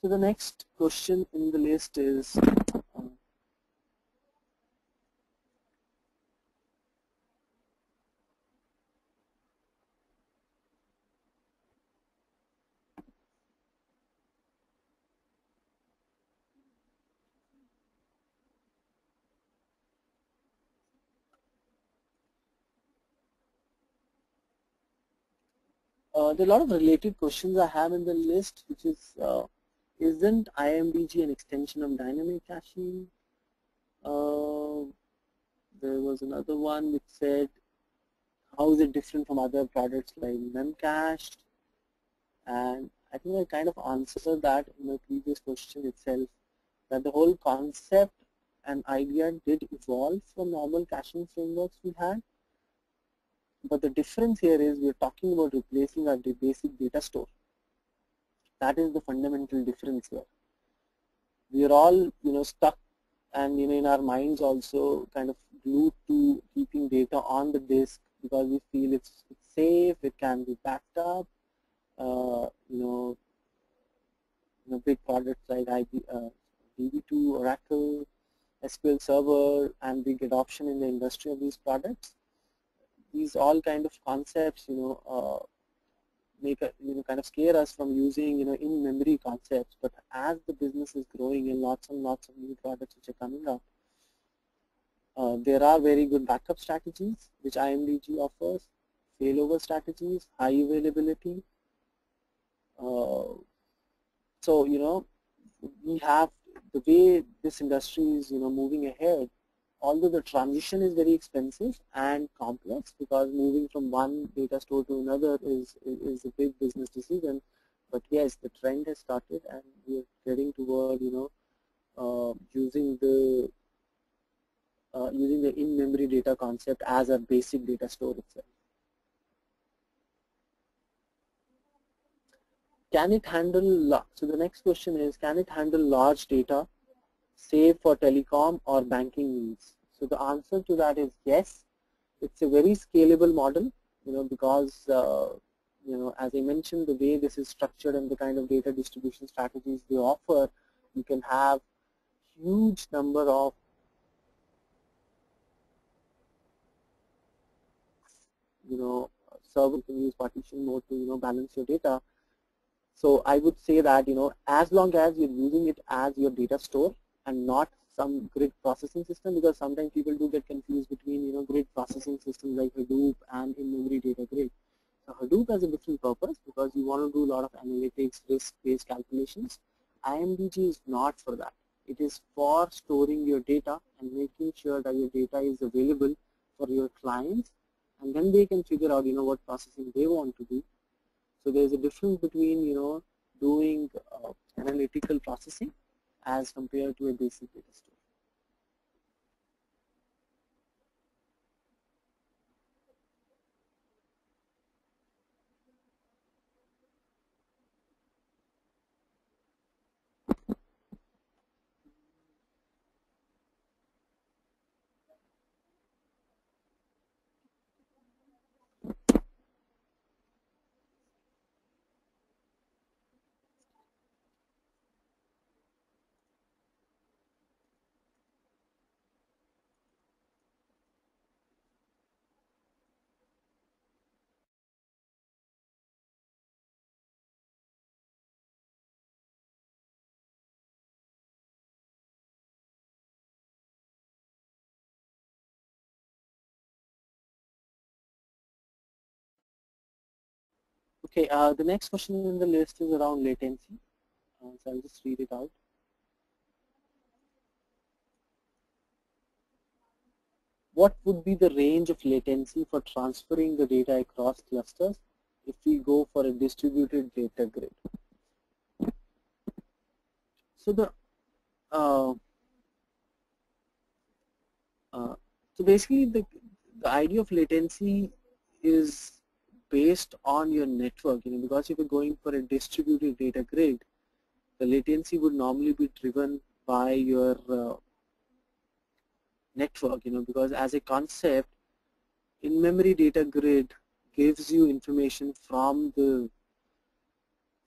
So the next question in the list is there are a lot of related questions I have in the list, which is isn't IMDG an extension of dynamic caching? There was another one which said, how is it different from other products like Memcache? And I think I kind of answered that in the previous question itself, that the whole concept and idea did evolve from normal caching frameworks we had. But the difference here is we're talking about replacing our basic data store. That is the fundamental difference here. We are all, stuck and, in our minds also kind of glued to keeping data on the disk because we feel it's safe, it can be backed up. Big products like DB2, Oracle, SQL Server, and big adoption in the industry of these products. These all kind of concepts, make kind of scare us from using, in-memory concepts. But as the business is growing and lots of new products which are coming out, there are very good backup strategies which IMDG offers, failover strategies, high availability. So, we have the way this industry is, moving ahead. Although the transition is very expensive and complex because moving from one data store to another is a big business decision, but yes, the trend has started and we are heading toward, using the in-memory data concept as a basic data store itself. Can it handle, so the next question is, can it handle large data, say for telecom or banking needs? So the answer to that is yes. It's a very scalable model, because, as I mentioned, the way this is structured and the kind of data distribution strategies they offer, you can have huge number of server, you can use partition mode to balance your data. So I would say that as long as you're using it as your data store and not some grid processing system, because sometimes people do get confused between grid processing systems like Hadoop and in-memory data grid. So Hadoop has a different purpose because you want to do a lot of analytics, risk-based calculations. IMDG is not for that. It is for storing your data and making sure that your data is available for your clients, and then they can figure out what processing they want to do. So there is a difference between doing analytical processing as compared to a basic data store. Okay, the next question in the list is around latency. So I'll just read it out. What would be the range of latency for transferring the data across clusters if we go for a distributed data grid? So the so basically the idea of latency is based on your network, because if you're going for a distributed data grid, the latency would normally be driven by your network, because as a concept, in-memory data grid gives you information from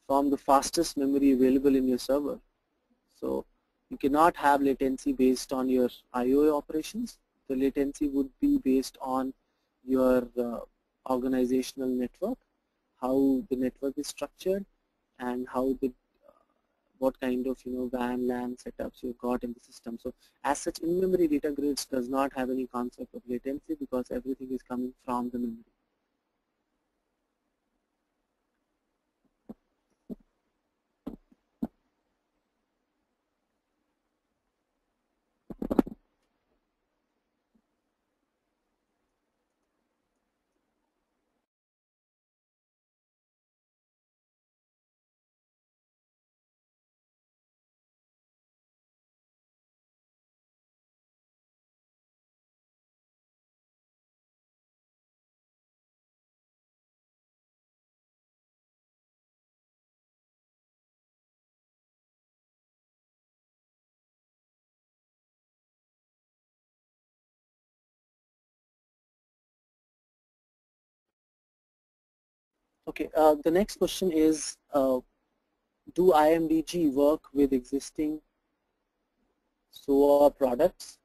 from the fastest memory available in your server. So you cannot have latency based on your IO operations. The latency would be based on your organizational network, how the network is structured, and how the what kind of WAN LAN setups you've got in the system. So as such, in-memory data grids does not have any concept of latency because everything is coming from the memory. Okay, the next question is, do IMDG work with existing SOA products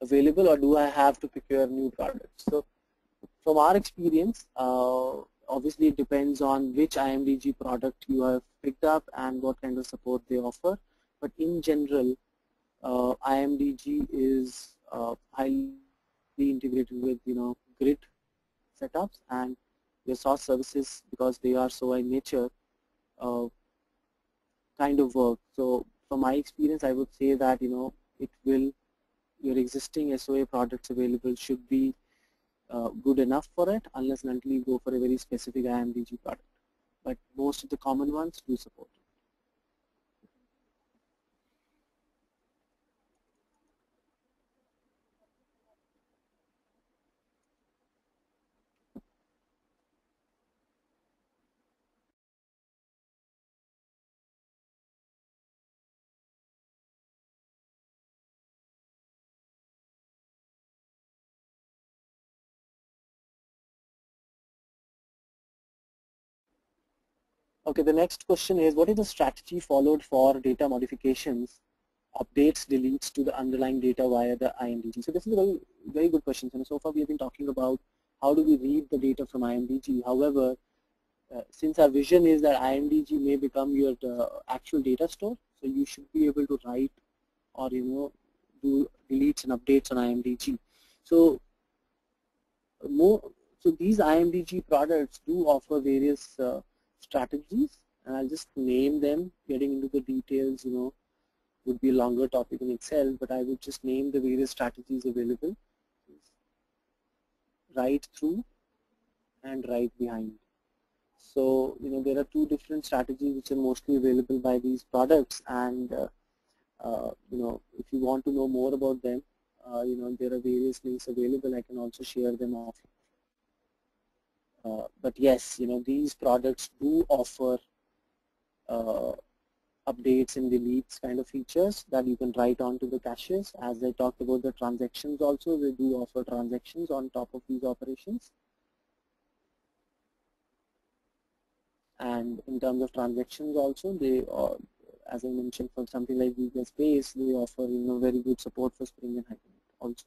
available, or do I have to procure new products? So from our experience, obviously it depends on which IMDG product you have picked up and what kind of support they offer. But in general, IMDG is highly integrated with grid setups and your source services, because they are SOA in nature, uh, kind of work. So from my experience, I would say that it will, your existing SOA products available should be good enough for it, unless and until you go for a very specific IMDG product. But most of the common ones do support it. Okay, the next question is, what is the strategy followed for data modifications, updates, deletes to the underlying data via the IMDG? So this is a very, very good question. So far we have been talking about how do we read the data from IMDG. However, since our vision is that IMDG may become your actual data store, so you should be able to write or do deletes and updates on IMDG. So so these IMDG products do offer various strategies, and I'll just name them. Getting into the details, would be a longer topic in itself, but I would just name the various strategies available: write through and write behind. So there are two different strategies which are mostly available by these products, and if you want to know more about them, there are various links available. I can also share them off. But yes, these products do offer updates and deletes kind of features that you can write onto the caches. As I talked about the transactions also, they do offer transactions on top of these operations. And in terms of transactions also, they as I mentioned, for something like Google Space, they offer very good support for Spring and Hibernate also.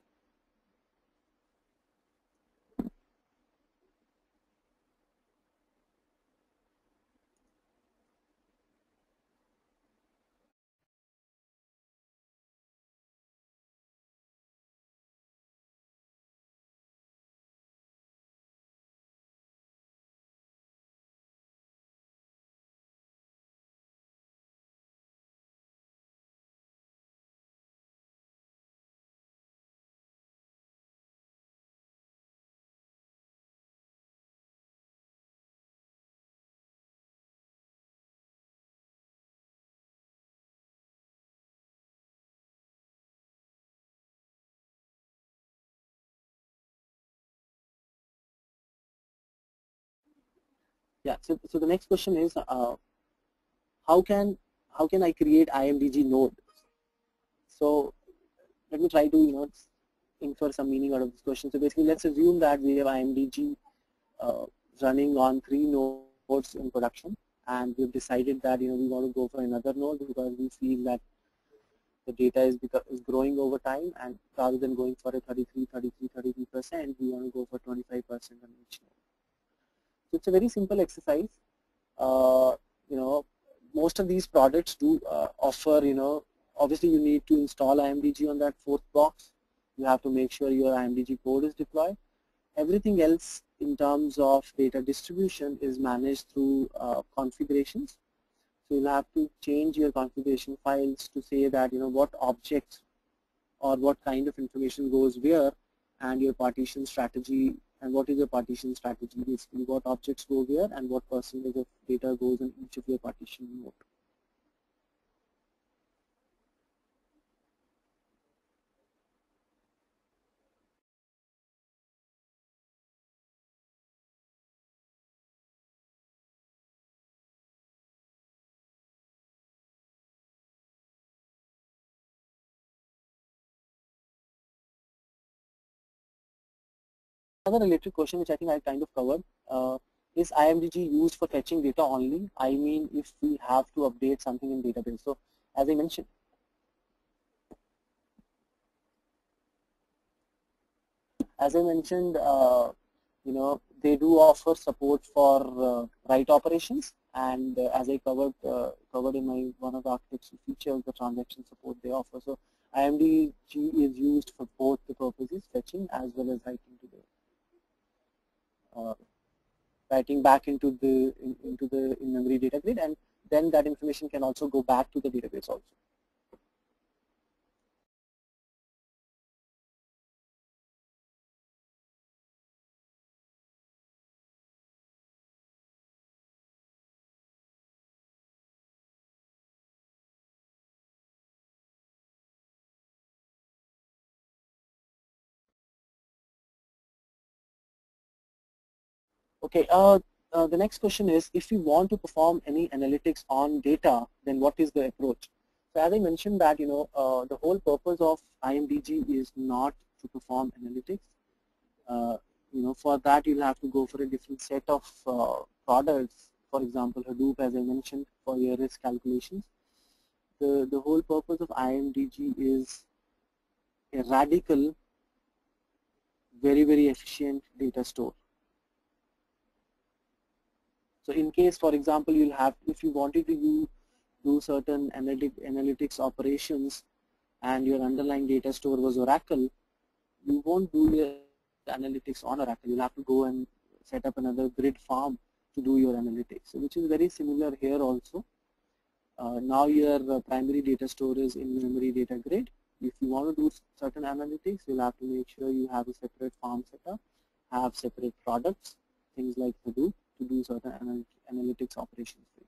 Yeah. So the next question is, how can I create IMDG node? So let me try to infer some meaning out of this question. So basically, let's assume that we have IMDG running on 3 nodes supports in production, and we've decided that we want to go for another node because we feel that the data is growing over time, and rather than going for a 33%, we want to go for 25% on each node. So it's a very simple exercise. Uh, Most of these products do offer, obviously you need to install IMDG on that fourth box. You have to make sure your IMDG code is deployed. Everything else in terms of data distribution is managed through configurations. So you'll have to change your configuration files to say that what objects or what kind of information goes where, and your partition strategy, and what is your partition strategy, basically what objects go where and what percentage of data goes in each of your partition node. Another related question which I think I kind of covered, is IMDG used for fetching data only? I mean, if we have to update something in database. So as I mentioned, they do offer support for write operations, and as I covered in my one of the architecture features, the transaction support they offer. So IMDG is used for both the purposes, fetching as well as writing to the writing back into the in-memory data grid, and then that information can also go back to the database also. Okay, the next question is, if we want to perform any analytics on data, then what is the approach? So as I mentioned that, the whole purpose of IMDG is not to perform analytics. For that you'll have to go for a different set of products. For example, Hadoop, as I mentioned, for your risk calculations. The whole purpose of IMDG is a radical, very, very efficient data store. So in case, for example, if you wanted to do certain analytics operations and your underlying data store was Oracle, you won't do your analytics on Oracle. You'll have to go and set up another grid farm to do your analytics, which is very similar here also. Now your primary data store is in memory data grid. If you want to do certain analytics, you'll have to make sure you have a separate farm setup, have separate products, things like Hadoop, to do certain analytics operations for you.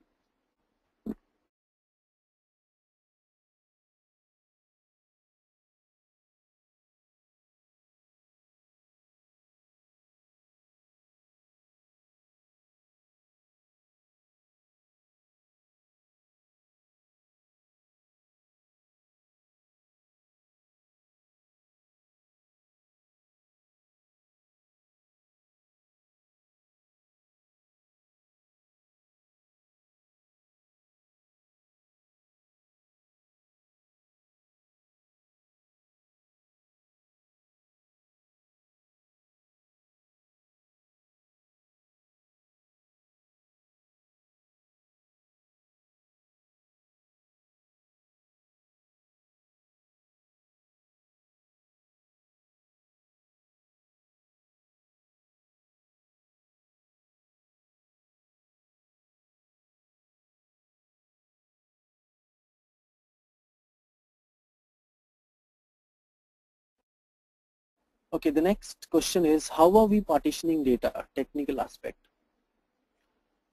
Okay, the next question is, how are we partitioning data? Technical aspect.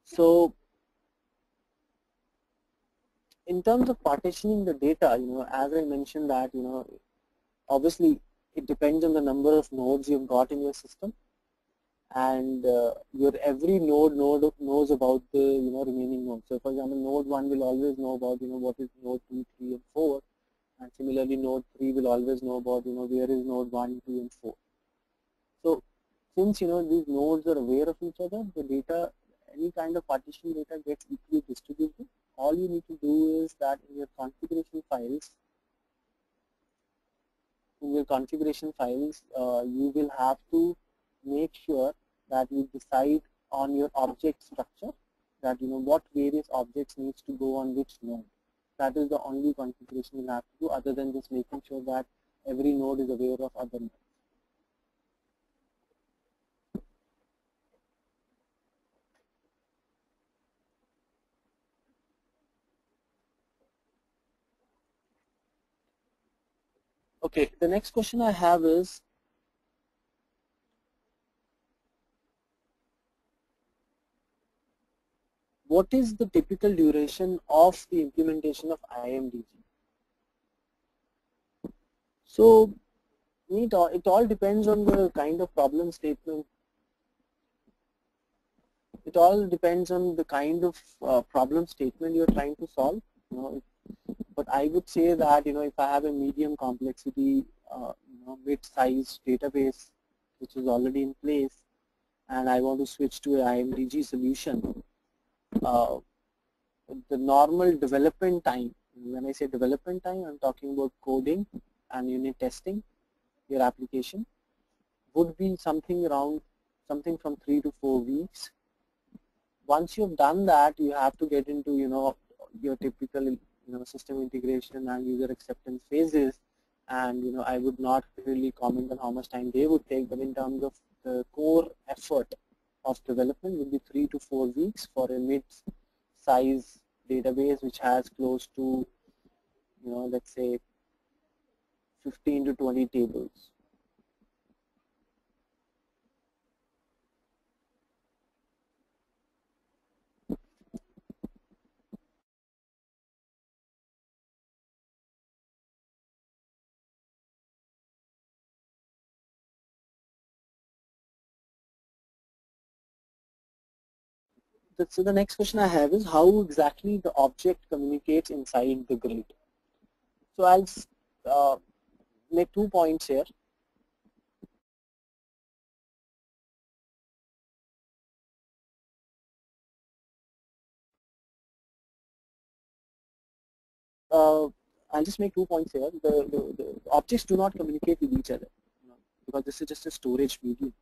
So in terms of partitioning the data, as I mentioned that, obviously it depends on the number of nodes you've got in your system, and your every node knows about the remaining nodes. So for example, node 1 will always know about what is node 2, 3, and 4, and similarly node 3 will always know about where is node 1, 2, and 4. So since these nodes are aware of each other, the data, any any kind of partition data gets equally distributed, all you need to do is that in your configuration files, you will have to make sure that you decide on your object structure, that what various objects needs to go on which node. That is the only configuration you'll have to do, other than just making sure that every node is aware of other nodes. Okay, the next question I have is, what is the typical duration of the implementation of IMDG? So it all depends on the kind of problem statement. It all depends on the kind of problem statement you're trying to solve. But I would say that if I have a medium complexity, mid-sized database which is already in place, and I want to switch to an IMDG solution, the normal development time, when I say development time, I'm talking about coding and unit testing your application, would be something from 3 to 4 weeks. Once you've done that, you have to get into your typical system integration and user acceptance phases, and I would not really comment on how much time they would take, but in terms of the core effort of development would be 3 to 4 weeks for a mid-size database which has close to let's say 15 to 20 tables. So the next question I have is, how exactly the object communicates inside the grid. So I'll make 2 points here. I'll just make 2 points here. The objects do not communicate with each other, because this is just a storage medium.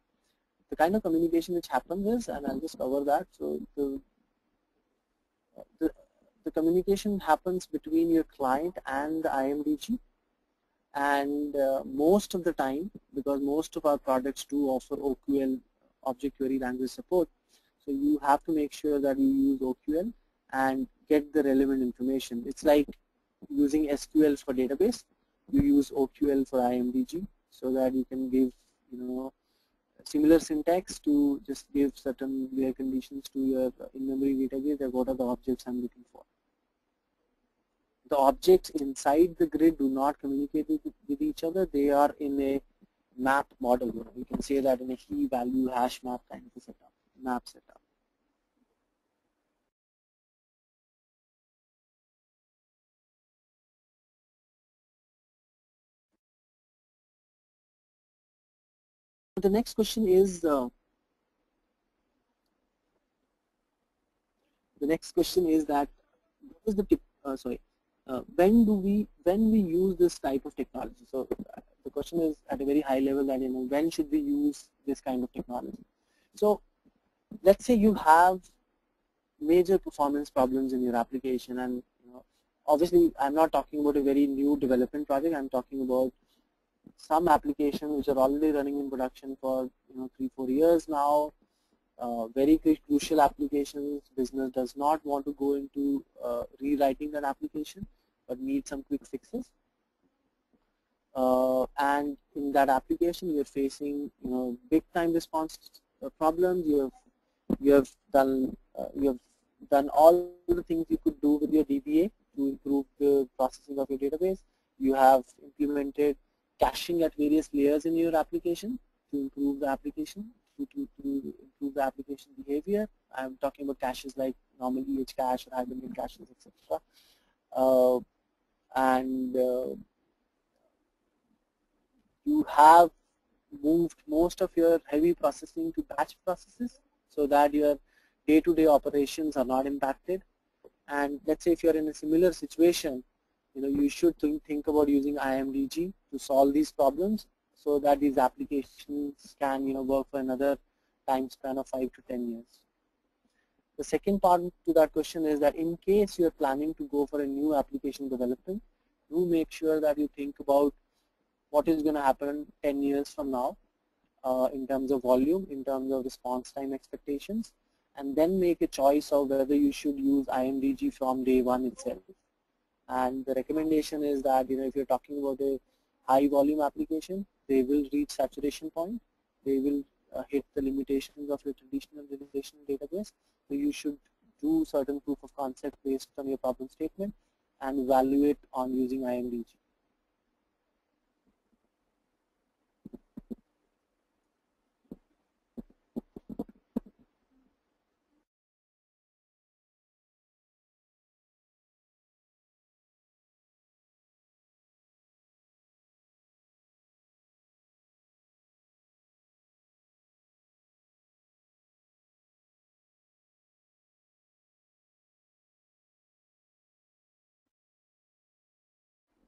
The kind of communication which happens is, and I'll just cover that. So the communication happens between your client and the IMDG, and most of the time, because most of our products do offer OQL, object query language support, so you have to make sure that you use OQL and get the relevant information. It's like using SQL for database, you use OQL for IMDG, so that you can give similar syntax to just give certain layer conditions to your in-memory database, that what are the objects I'm looking for. The objects inside the grid do not communicate with each other. They are in a map model. You can say that in a key value hash map kind of a setup, map setup. The next question is that what is the tip, when we use this type of technology. So the question is at a very high level that when should we use this kind of technology. So let's say you have major performance problems in your application, and obviously I'm not talking about a very new development project. I'm talking about some applications which are already running in production for 3-4 years now. Very crucial applications. Business does not want to go into rewriting that application, but need some quick fixes. And in that application, you're facing big time response problems. You have done all the things you could do with your DBA to improve the processing of your database. You have implemented caching at various layers in your application to improve the application, to improve the application behavior. I'm talking about caches like normal EH cache or Hibernate caches, etc. You have moved most of your heavy processing to batch processes, so that your day-to-day operations are not impacted. And let's say if you're in a similar situation, you should think about using IMDG to solve these problems so that these applications can work for another time span of 5 to 10 years. The second part to that question is that in case you're planning to go for a new application development, do make sure that you think about what is going to happen 10 years from now in terms of volume, in terms of response time expectations, and then make a choice of whether you should use IMDG from day one itself. And the recommendation is that if you're talking about a high volume application, they will reach saturation point. They will hit the limitations of your traditional relational database. So you should do certain proof of concept based on your problem statement and evaluate on using IMDG.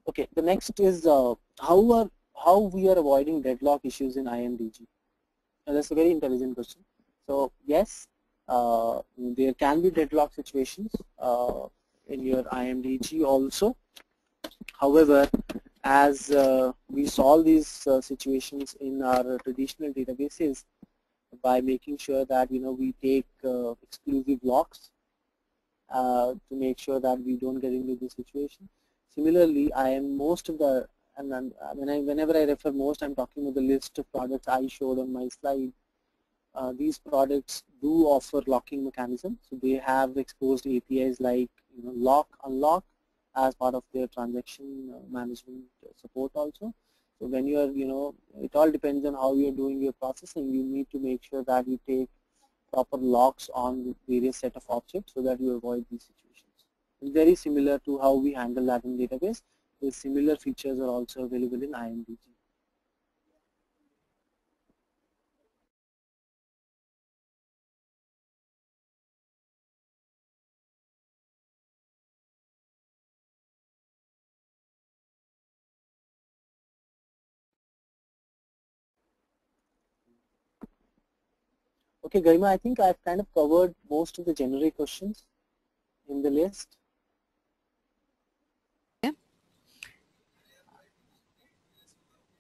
Okay, the next is how we are avoiding deadlock issues in IMDG. Now, that's a very intelligent question. So yes, there can be deadlock situations in your IMDG also. However, as we solve these situations in our traditional databases by making sure that we take exclusive locks to make sure that we don't get into this situation. Similarly, I am most of the, and whenever I refer most, I'm talking about the list of products I showed on my slide. These products do offer locking mechanism. So they have exposed APIs like lock, unlock as part of their transaction management support also. So when you are, it all depends on how you're doing your processing. You need to make sure that you take proper locks on various set of objects so that you avoid these situations. It's very similar to how we handle that in database. The similar features are also available in IMDG. Okay, Garima, I think I've kind of covered most of the generic questions in the list. Okay.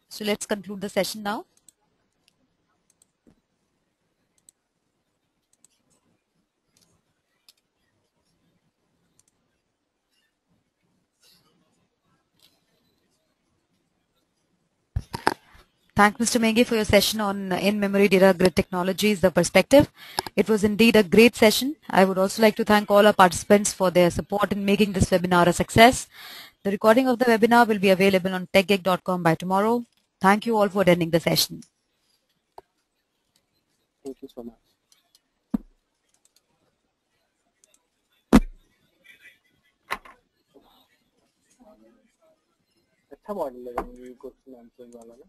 So let's conclude the session now. Thank Mr. Menge for your session on in-memory data grid technologies, the perspective. It was indeed a great session. I would also like to thank all our participants for their support in making this webinar a success. The recording of the webinar will be available on techgeek.com by tomorrow. Thank you all for attending the session. Thank you so much. अच्छा model है question answering वाला ना